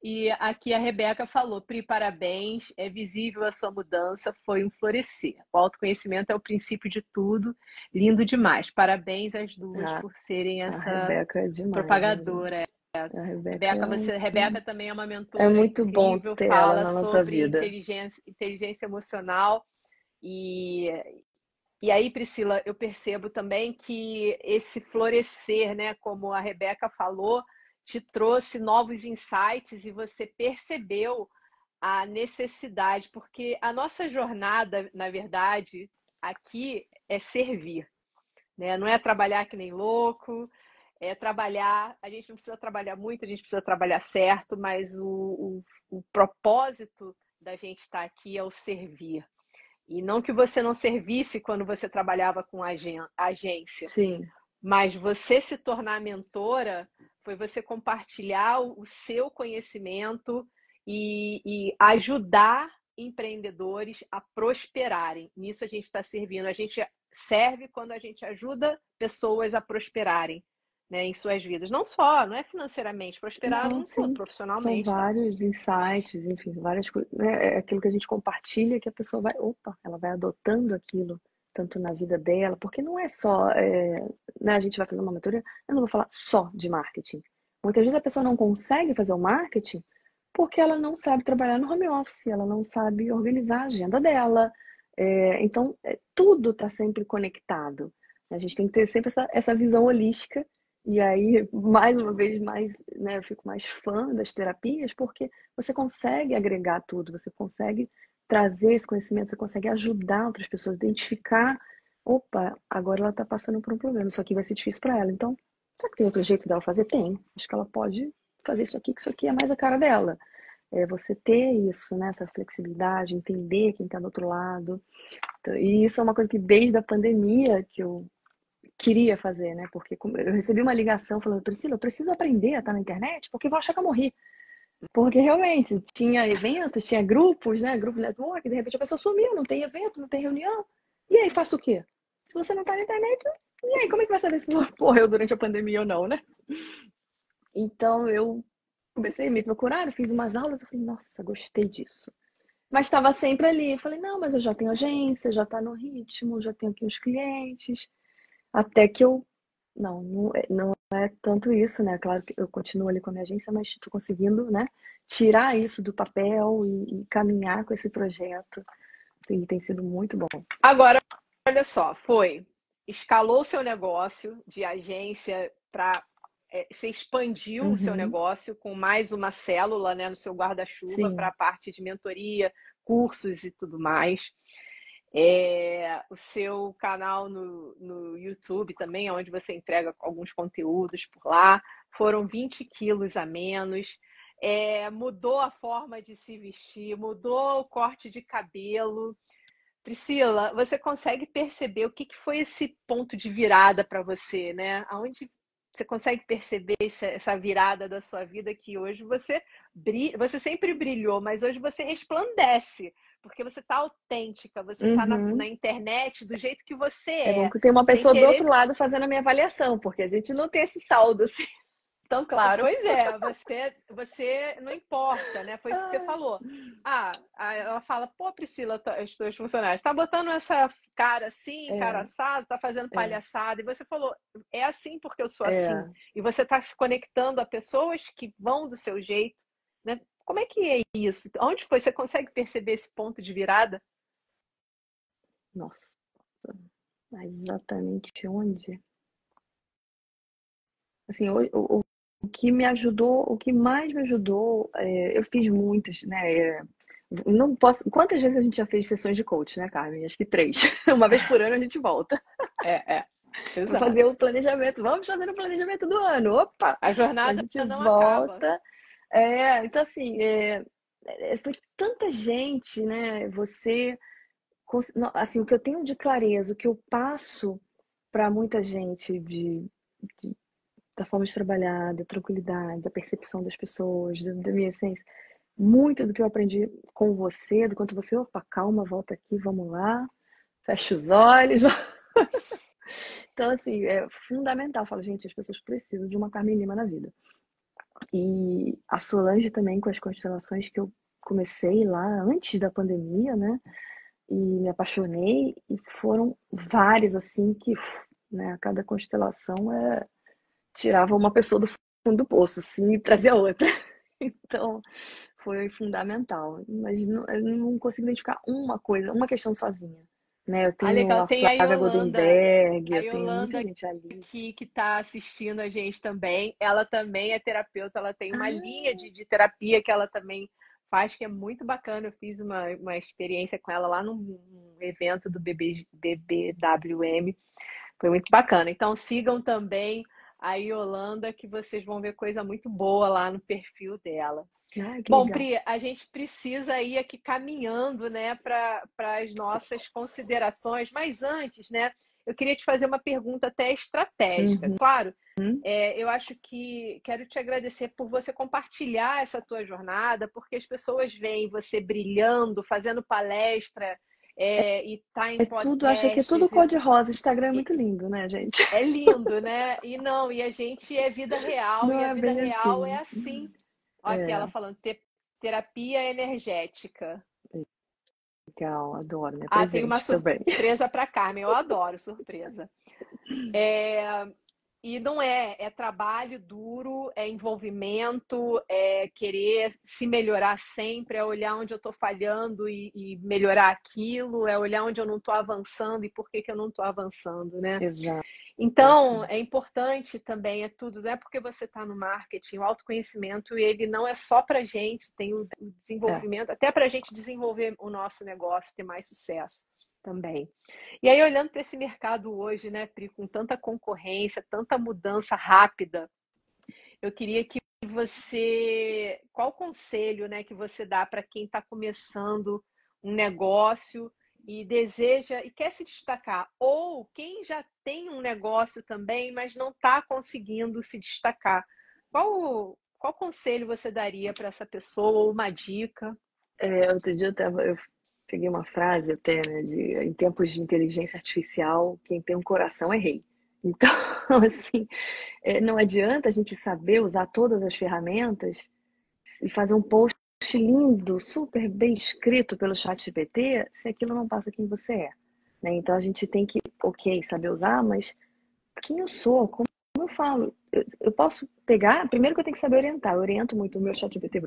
E aqui a Rebeca falou: Pri, parabéns, é visível a sua mudança, foi um florescer. O autoconhecimento é o princípio de tudo, lindo demais. Parabéns às duas A, por serem a essa Rebeca é demais, né, propagadora. gente? A Rebeca Rebeca, Rebeca também é uma é mentora muito bom incrível, ter ela fala na nossa sobre vida. inteligência emocional. E, e aí, Priscila, eu percebo também que esse florescer, né, como a Rebeca falou, te trouxe novos insights e você percebeu a necessidade, porque a nossa jornada, na verdade, aqui é servir, né? Não é trabalhar que nem louco, é trabalhar. A gente não precisa trabalhar muito, a gente precisa trabalhar certo, mas o propósito da gente estar aqui é o servir. E não que você não servisse quando você trabalhava com agência, Sim, mas você se tornar mentora foi você compartilhar o seu conhecimento e ajudar empreendedores a prosperarem. Nisso a gente está servindo. A gente serve quando a gente ajuda pessoas a prosperarem, né, em suas vidas. Não é financeiramente, prosperar não, num todo, sim. São profissionalmente também. vários insights, enfim, várias coisas. Né? É aquilo que a gente compartilha que a pessoa vai, opa, ela vai adotando aquilo, tanto na vida dela, porque não é só, né, a gente vai fazer uma mentoria, eu não vou falar só de marketing. Muitas vezes a pessoa não consegue fazer o marketing porque ela não sabe trabalhar no home office, ela não sabe organizar a agenda dela. Então, tudo está sempre conectado. A gente tem que ter sempre essa visão holística e aí, mais uma vez, mais, né, eu fico mais fã das terapias, porque você consegue agregar tudo, você consegue trazer esse conhecimento, você consegue ajudar outras pessoas a identificar, opa, agora ela está passando por um problema, isso aqui vai ser difícil para ela. Então, será que tem outro jeito dela fazer? Tem. Acho que ela pode fazer isso aqui, que isso aqui é mais a cara dela. É você ter isso, né, essa flexibilidade, entender quem está do outro lado. E isso é uma coisa que desde a pandemia que eu queria fazer, né? Porque eu recebi uma ligação falando, Priscila, eu preciso aprender a estar na internet porque vou achar que eu morri. Porque realmente tinha eventos, tinha grupos, né? Grupo network, de repente a pessoa sumiu, não tem evento, não tem reunião. E aí, faço o quê? Se você não tá na internet, e aí, como é que vai saber se morreu durante a pandemia ou não, né? Então eu comecei a me procurar, eu fiz umas aulas, eu falei, nossa, gostei disso. Mas estava sempre ali. Eu falei, não, mas eu já tenho agência, já está no ritmo, já tenho aqui uns clientes. Até que eu. Não é tanto isso, né? Claro que eu continuo ali com a minha agência, mas estou conseguindo, né? Tirar isso do papel e caminhar com esse projeto. E tem sido muito bom. Agora, olha só, escalou o seu negócio de agência para você expandiu o seu Uhum, negócio com mais uma célula, né, no seu guarda-chuva para a sim. parte de mentoria, cursos e tudo mais. O seu canal no YouTube também, onde você entrega alguns conteúdos por lá, foram 20 quilos a menos. Mudou a forma de se vestir, mudou o corte de cabelo. Priscila, você consegue perceber o que foi esse ponto de virada para você, né? Aonde você consegue perceber essa virada da sua vida que hoje você sempre brilhou, mas hoje você resplandece, porque você está autêntica, você está na Uhum. internet do jeito que você É bom é, que tem uma sem pessoa do outro querer. lado fazendo a minha avaliação, porque a gente não tem esse saldo, assim. tão claro. Pois é, você não importa, né? Foi isso que você falou. Ela fala, pô, Priscila, as tuas funcionárias, tá botando essa cara assim, cara É, assado, tá fazendo é, palhaçada. E você falou, é assim porque eu sou assim. é. E você tá se conectando a pessoas que vão do seu jeito, né? Como é que é isso? Onde foi? Você consegue perceber esse ponto de virada? Nossa, mas exatamente onde? Assim, o que me ajudou, o que mais me ajudou, eu fiz muitas, né? Não posso. Quantas vezes a gente já fez sessões de coach, né, Carmen? Acho que 3. Uma vez por ano a gente volta É, para exato. fazer o planejamento. Vamos fazer o planejamento do ano. Opa! A A jornada gente não acaba. volta. Então, assim, foi tanta gente, né? Assim, o que eu tenho de clareza, o que eu passo para muita gente de- da forma de trabalhar, da tranquilidade, da percepção das pessoas, da minha essência, muito do que eu aprendi com você, do quanto você, opa, calma, volta aqui, vamos lá, fecha os olhos. Então, assim, é fundamental. Eu falo, gente, as pessoas precisam de uma Carmen Lima na vida. E a Solange também, com as constelações que eu comecei lá antes da pandemia, né? E me apaixonei, e foram várias, assim, que, né, a cada constelação tirava uma pessoa do fundo do poço, assim, e trazia outra. Então, foi fundamental. Mas eu não consigo identificar uma coisa, uma questão sozinha. Né? Eu tenho Legal. a Tem a Flávia Yolanda. Goldenberg, A eu tenho muita Yolanda gente, Alice. aqui que está assistindo a gente também, ela também é terapeuta, ela tem uma linha Ah, de terapia que ela também faz, que é muito bacana. Eu fiz uma experiência com ela lá num evento do BBWM, foi muito bacana. Então sigam também a Yolanda, que vocês vão ver coisa muito boa lá no perfil dela. que Bom, legal. Pri, a gente precisa ir aqui caminhando, né, para as nossas considerações, mas antes, né, eu queria te fazer uma pergunta até estratégica. Uhum. Claro, eu acho que quero te agradecer por você compartilhar essa tua jornada, porque as pessoas veem você brilhando, fazendo palestra, e tá em Acha que é tudo podcasts, cor-de-rosa. Instagram é e muito lindo, né, gente? é lindo, né? E não, e a gente é vida real, Não e a é vida bem real é assim. assim. Ó, aqui ela É, falando, terapia energética. legal, adoro, né? Ah, tem uma Presente também. surpresa para Carmen, eu adoro surpresa. É, e não é trabalho duro, é envolvimento, é querer se melhorar sempre, é olhar onde eu estou falhando e melhorar aquilo, é olhar onde eu não estou avançando e por que que eu não estou avançando, né? Exato. Então, é importante também, é tudo, não é porque você está no marketing, o autoconhecimento, ele não é só para a gente, tem o É. desenvolvimento, até para a gente desenvolver o nosso negócio, ter mais sucesso também. E aí, olhando para esse mercado hoje, né, Pri, com tanta concorrência, tanta mudança rápida, eu queria que qual o conselho, né, que você dá para quem está começando um negócio e deseja e quer se destacar, ou quem já tem um negócio também, mas não está conseguindo se destacar? Qual conselho você daria para essa pessoa, ou uma dica? Outro dia eu peguei uma frase até, né, em tempos de inteligência artificial, quem tem um coração é rei. Então, assim, não adianta a gente saber usar todas as ferramentas e fazer um post lindo, super bem escrito pelo chat GPT, se aquilo não passa quem você é. Né? Então a gente tem que, ok, saber usar, mas quem eu sou, como eu falo, eu posso pegar, primeiro que eu tenho que saber orientar, eu oriento muito o meu chat GPT,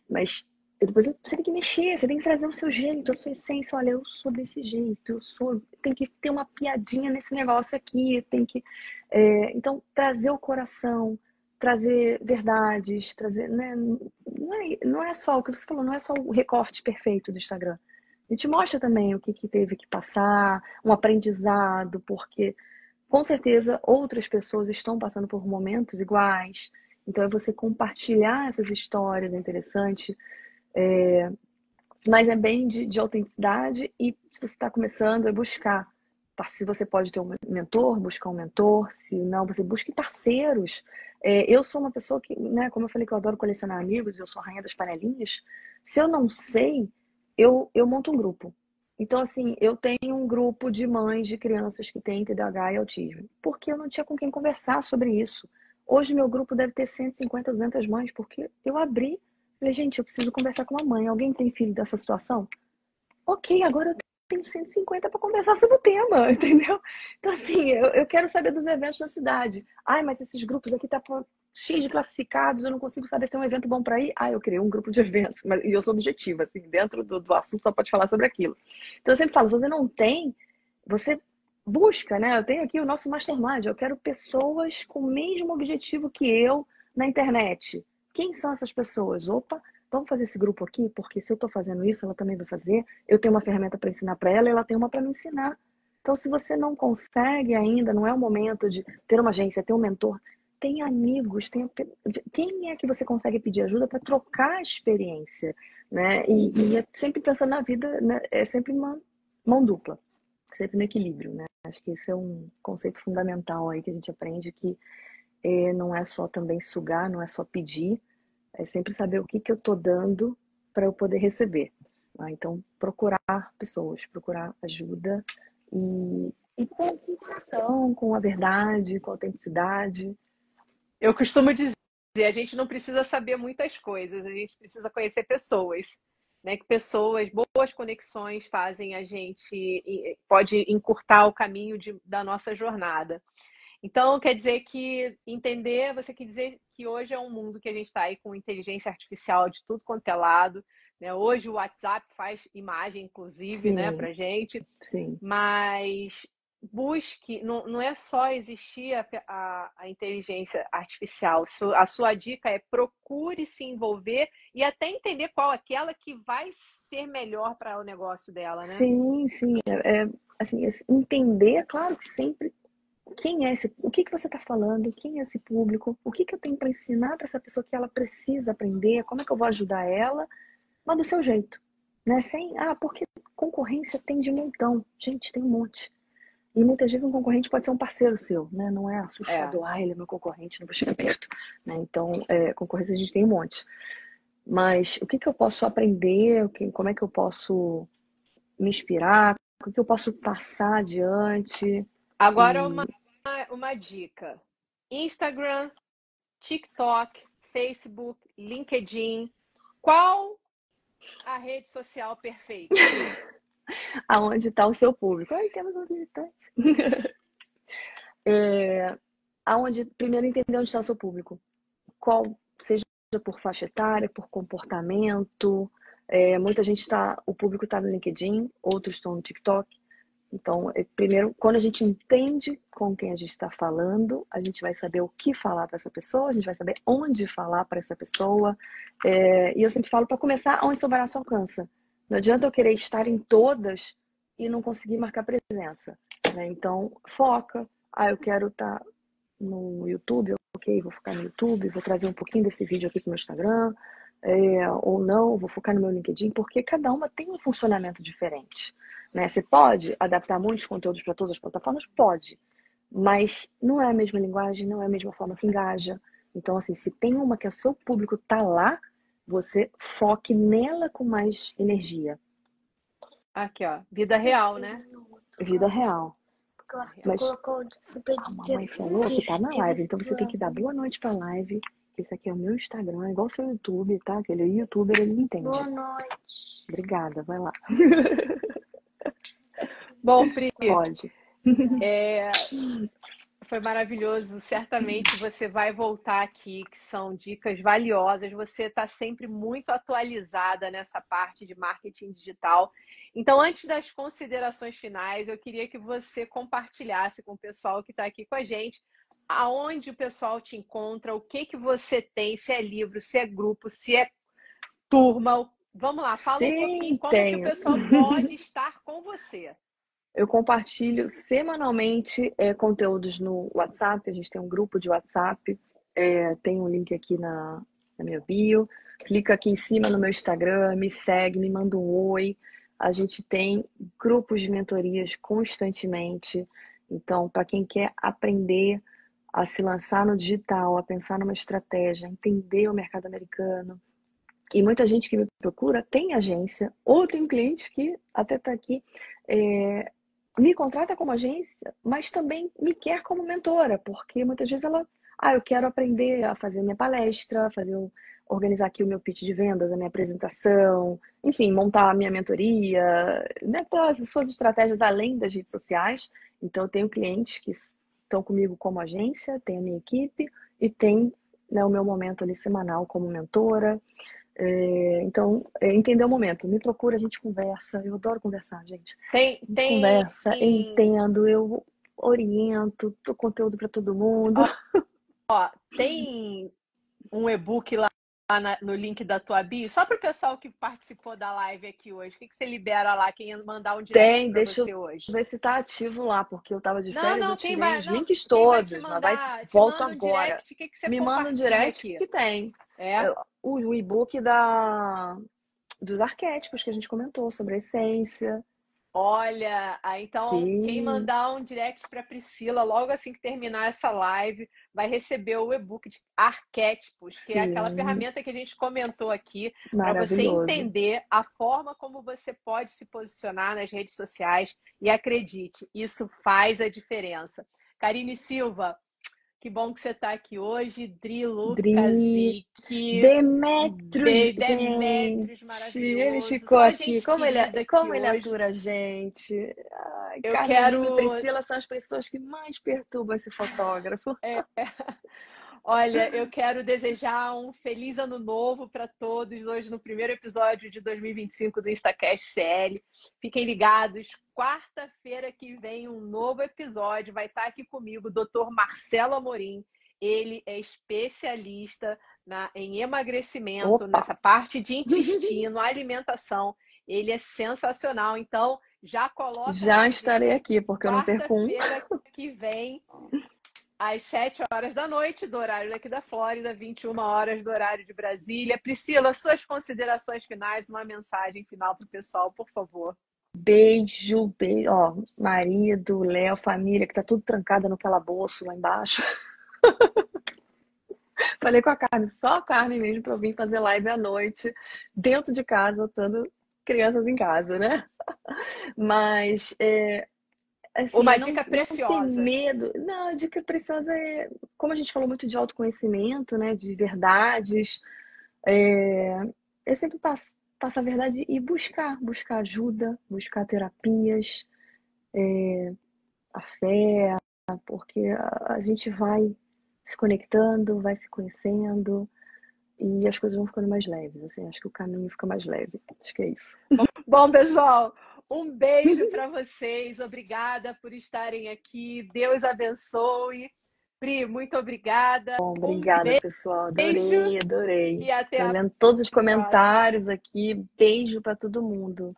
mas depois você tem que mexer, você tem que trazer o seu jeito, a sua essência, olha, eu sou desse jeito, tem que ter uma piadinha nesse negócio aqui, então trazer o coração, trazer verdades, trazer, né, não é só o que você falou, não é só o recorte perfeito do Instagram. A gente mostra também o que teve que passar, um aprendizado, porque com certeza outras pessoas estão passando por momentos iguais. Então é você compartilhar essas histórias, é interessante. Mas é bem de autenticidade e se você está começando, é buscar. Se você pode ter um mentor, buscar um mentor. Se não, você busque parceiros. Eu sou uma pessoa que, né, como eu falei que eu adoro colecionar amigos, eu sou a rainha das panelinhas. Se eu não sei, eu monto um grupo. Então, assim, eu tenho um grupo de mães de crianças que têm TDAH e autismo. Porque eu não tinha com quem conversar sobre isso. Hoje meu grupo deve ter 150, 200 mães, porque eu abri, falei, gente, eu preciso conversar com a mãe. Alguém tem filho dessa situação? Ok, agora eu tenho 150 para conversar sobre o tema, entendeu? Então, assim, eu quero saber dos eventos da cidade. Ai, mas esses grupos aqui tá cheio de classificados, eu não consigo saber se tem um evento bom para ir. Ah, eu criei um grupo de eventos, e eu sou objetiva, assim, dentro do assunto só pode falar sobre aquilo. Então, eu sempre falo, você não tem, você busca, né? Eu tenho aqui o nosso mastermind, eu quero pessoas com o mesmo objetivo que eu na internet. Quem são essas pessoas? Opa, vamos fazer esse grupo aqui, porque se eu estou fazendo isso, ela também vai fazer. Eu tenho uma ferramenta para ensinar para ela e ela tem uma para me ensinar. Então, se você não consegue ainda, não é o momento de ter uma agência, ter um mentor, tem amigos, quem é que você consegue pedir ajuda para trocar a experiência, né? E é sempre pensando na vida, né? É sempre uma mão dupla, sempre no equilíbrio, né? Acho que esse é um conceito fundamental aí que a gente aprende que não é só também sugar, não é só pedir, é sempre saber o que eu estou dando para eu poder receber. Tá? Então, procurar pessoas, procurar ajuda e com o coração, com a verdade, com a autenticidade. Eu costumo dizer, a gente não precisa saber muitas coisas, a gente precisa conhecer pessoas, né? Que pessoas, boas conexões fazem a gente, pode encurtar o caminho da nossa jornada. Então, quer dizer que entender, você quer dizer que hoje é um mundo que a gente está aí com inteligência artificial de tudo quanto é lado, né? Hoje o WhatsApp faz imagem, inclusive, né, Sim, pra gente, sim. mas busque, não é só existir a inteligência artificial. A sua dica é procure se envolver e até entender qual aquela que vai ser melhor para o negócio dela, né? Sim, sim. Assim, entender, claro que sempre quem é esse, o que você está falando, quem é esse público, o que eu tenho para ensinar para essa pessoa que ela precisa aprender, como é que eu vou ajudar ela, mas do seu jeito, né? Sem, porque concorrência tem de montão, gente, tem um monte. E muitas vezes um concorrente pode ser um parceiro seu, né? Não é assustador, ele é meu concorrente, não vou chegar perto, né? Então, concorrência a gente tem um monte. Mas o que eu posso aprender, como é que eu posso me inspirar, o que eu posso passar adiante. Agora uma dica. Instagram, TikTok, Facebook, LinkedIn. Qual a rede social perfeita? Aonde está o seu público? Ai, temos um visitante. Primeiro entender onde está o seu público. Qual, seja por faixa etária, por comportamento. Muita gente o público está no LinkedIn, outros estão no TikTok. Então, primeiro, quando a gente entende com quem a gente está falando, a gente vai saber o que falar para essa pessoa, a gente vai saber onde falar para essa pessoa. E eu sempre falo para começar onde seu braço alcança. Não adianta eu querer estar em todas e não conseguir marcar presença, né? Então, foca. Eu quero estar no YouTube, ok, vou focar no YouTube, vou trazer um pouquinho desse vídeo aqui para o meu Instagram, ou não, vou focar no meu LinkedIn, porque cada uma tem um funcionamento diferente, né? Você pode adaptar muitos conteúdos para todas as plataformas? Pode, mas não é a mesma linguagem, não é a mesma forma que engaja. Então, assim, se tem uma que o seu público está lá, você foque nela com mais energia. Aqui, ó, vida real, né? Vida real. Mas A mamãe falou que tá na live, então você tem que dar boa noite pra live. Esse aqui é o meu Instagram, igual o seu YouTube, tá? Aquele youtuber, ele entende. Boa noite. Obrigada, vai lá. Bom, Pri, Pode. foi maravilhoso. Certamente você vai voltar aqui, que são dicas valiosas. Você está sempre muito atualizada nessa parte de marketing digital. Então, antes das considerações finais, eu queria que você compartilhasse com o pessoal que está aqui com a gente aonde o pessoal te encontra, o que você tem, se é livro, se é grupo, se é turma. Vamos lá, fala um pouquinho como que o pessoal pode estar com você. Eu compartilho semanalmente conteúdos no WhatsApp. A gente tem um grupo de WhatsApp. Tem um link aqui na minha bio. Clica aqui em cima no meu Instagram, me segue, me manda um oi. A gente tem grupos de mentorias constantemente. Então, para quem quer aprender a se lançar no digital, a pensar numa estratégia, entender o mercado americano. E muita gente que me procura tem agência, ou tem cliente que até está aqui, me contrata como agência, mas também me quer como mentora, porque muitas vezes ela eu quero aprender a fazer minha palestra, organizar aqui o meu pitch de vendas, a minha apresentação, enfim, montar a minha mentoria, né, todas as suas estratégias além das redes sociais. Então, eu tenho clientes que estão comigo como agência, tem a minha equipe e tem, né, o meu momento ali semanal como mentora. Então, entender o momento. Me procura, a gente conversa. Eu adoro conversar, gente. A gente conversa, eu entendo, eu oriento, dou conteúdo para todo mundo. Tem um e-book lá no link da tua bio, só para o pessoal que participou da live aqui hoje. O que você libera lá? Quem ia mandar um direct para você hoje? Deixa eu ver se tá ativo lá, porque eu tava de férias, eu tirei os links quem vai todos, te mas manda volto um agora. direct, o que você Me manda um direct aqui? que tem. O e-book dos arquétipos que a gente comentou, sobre a essência. Olha, então quem mandar um direct para Priscila logo assim que terminar essa live vai receber o e-book de arquétipos, que é aquela ferramenta que a gente comentou aqui para você entender a forma como você pode se posicionar nas redes sociais. E acredite, isso faz a diferença. Karine Silva, que bom que você está aqui hoje. Dri Lukazik. Demetrios, Demetrios, gente. maravilhoso. Ele ficou aqui. Como ele atura a gente. Ai, Carmen e Priscila são as pessoas que mais perturbam esse fotógrafo. Olha, eu quero desejar um feliz ano novo para todos hoje no primeiro episódio de 2025 do InstaCast CL. Fiquem ligados, quarta-feira que vem um novo episódio. Vai estar aqui comigo o Dr. Marcelo Amorim. Ele é especialista em emagrecimento, nessa parte de intestino, alimentação. Ele é sensacional. Então, já coloca... Já estarei aqui, porque eu não perco um. Quarta-feira que vem... às 7 horas da noite, do horário daqui da Flórida, 21 horas do horário de Brasília. Priscila, suas considerações finais, uma mensagem final para o pessoal, por favor. Beijo, beijo. Ó, marido, Léo, família, que tá tudo trancada no calabouço lá embaixo. Falei com a Carmen, só a Carmen mesmo para eu vir fazer live à noite, dentro de casa, botando crianças em casa, né? Mas... assim, uma dica preciosa. Não ter medo. Não, a dica preciosa é, como a gente falou muito de autoconhecimento, né, de verdades, é sempre passar a verdade e buscar ajuda, buscar terapias, a fé, porque a gente vai se conectando, vai se conhecendo e as coisas vão ficando mais leves, assim, acho que o caminho fica mais leve, acho que é isso. Bom, pessoal, um beijo para vocês, obrigada por estarem aqui, Deus abençoe. Pri, muito obrigada. Bom, obrigada, pessoal, adorei. E até Tô lendo todos os comentários aqui, beijo para todo mundo.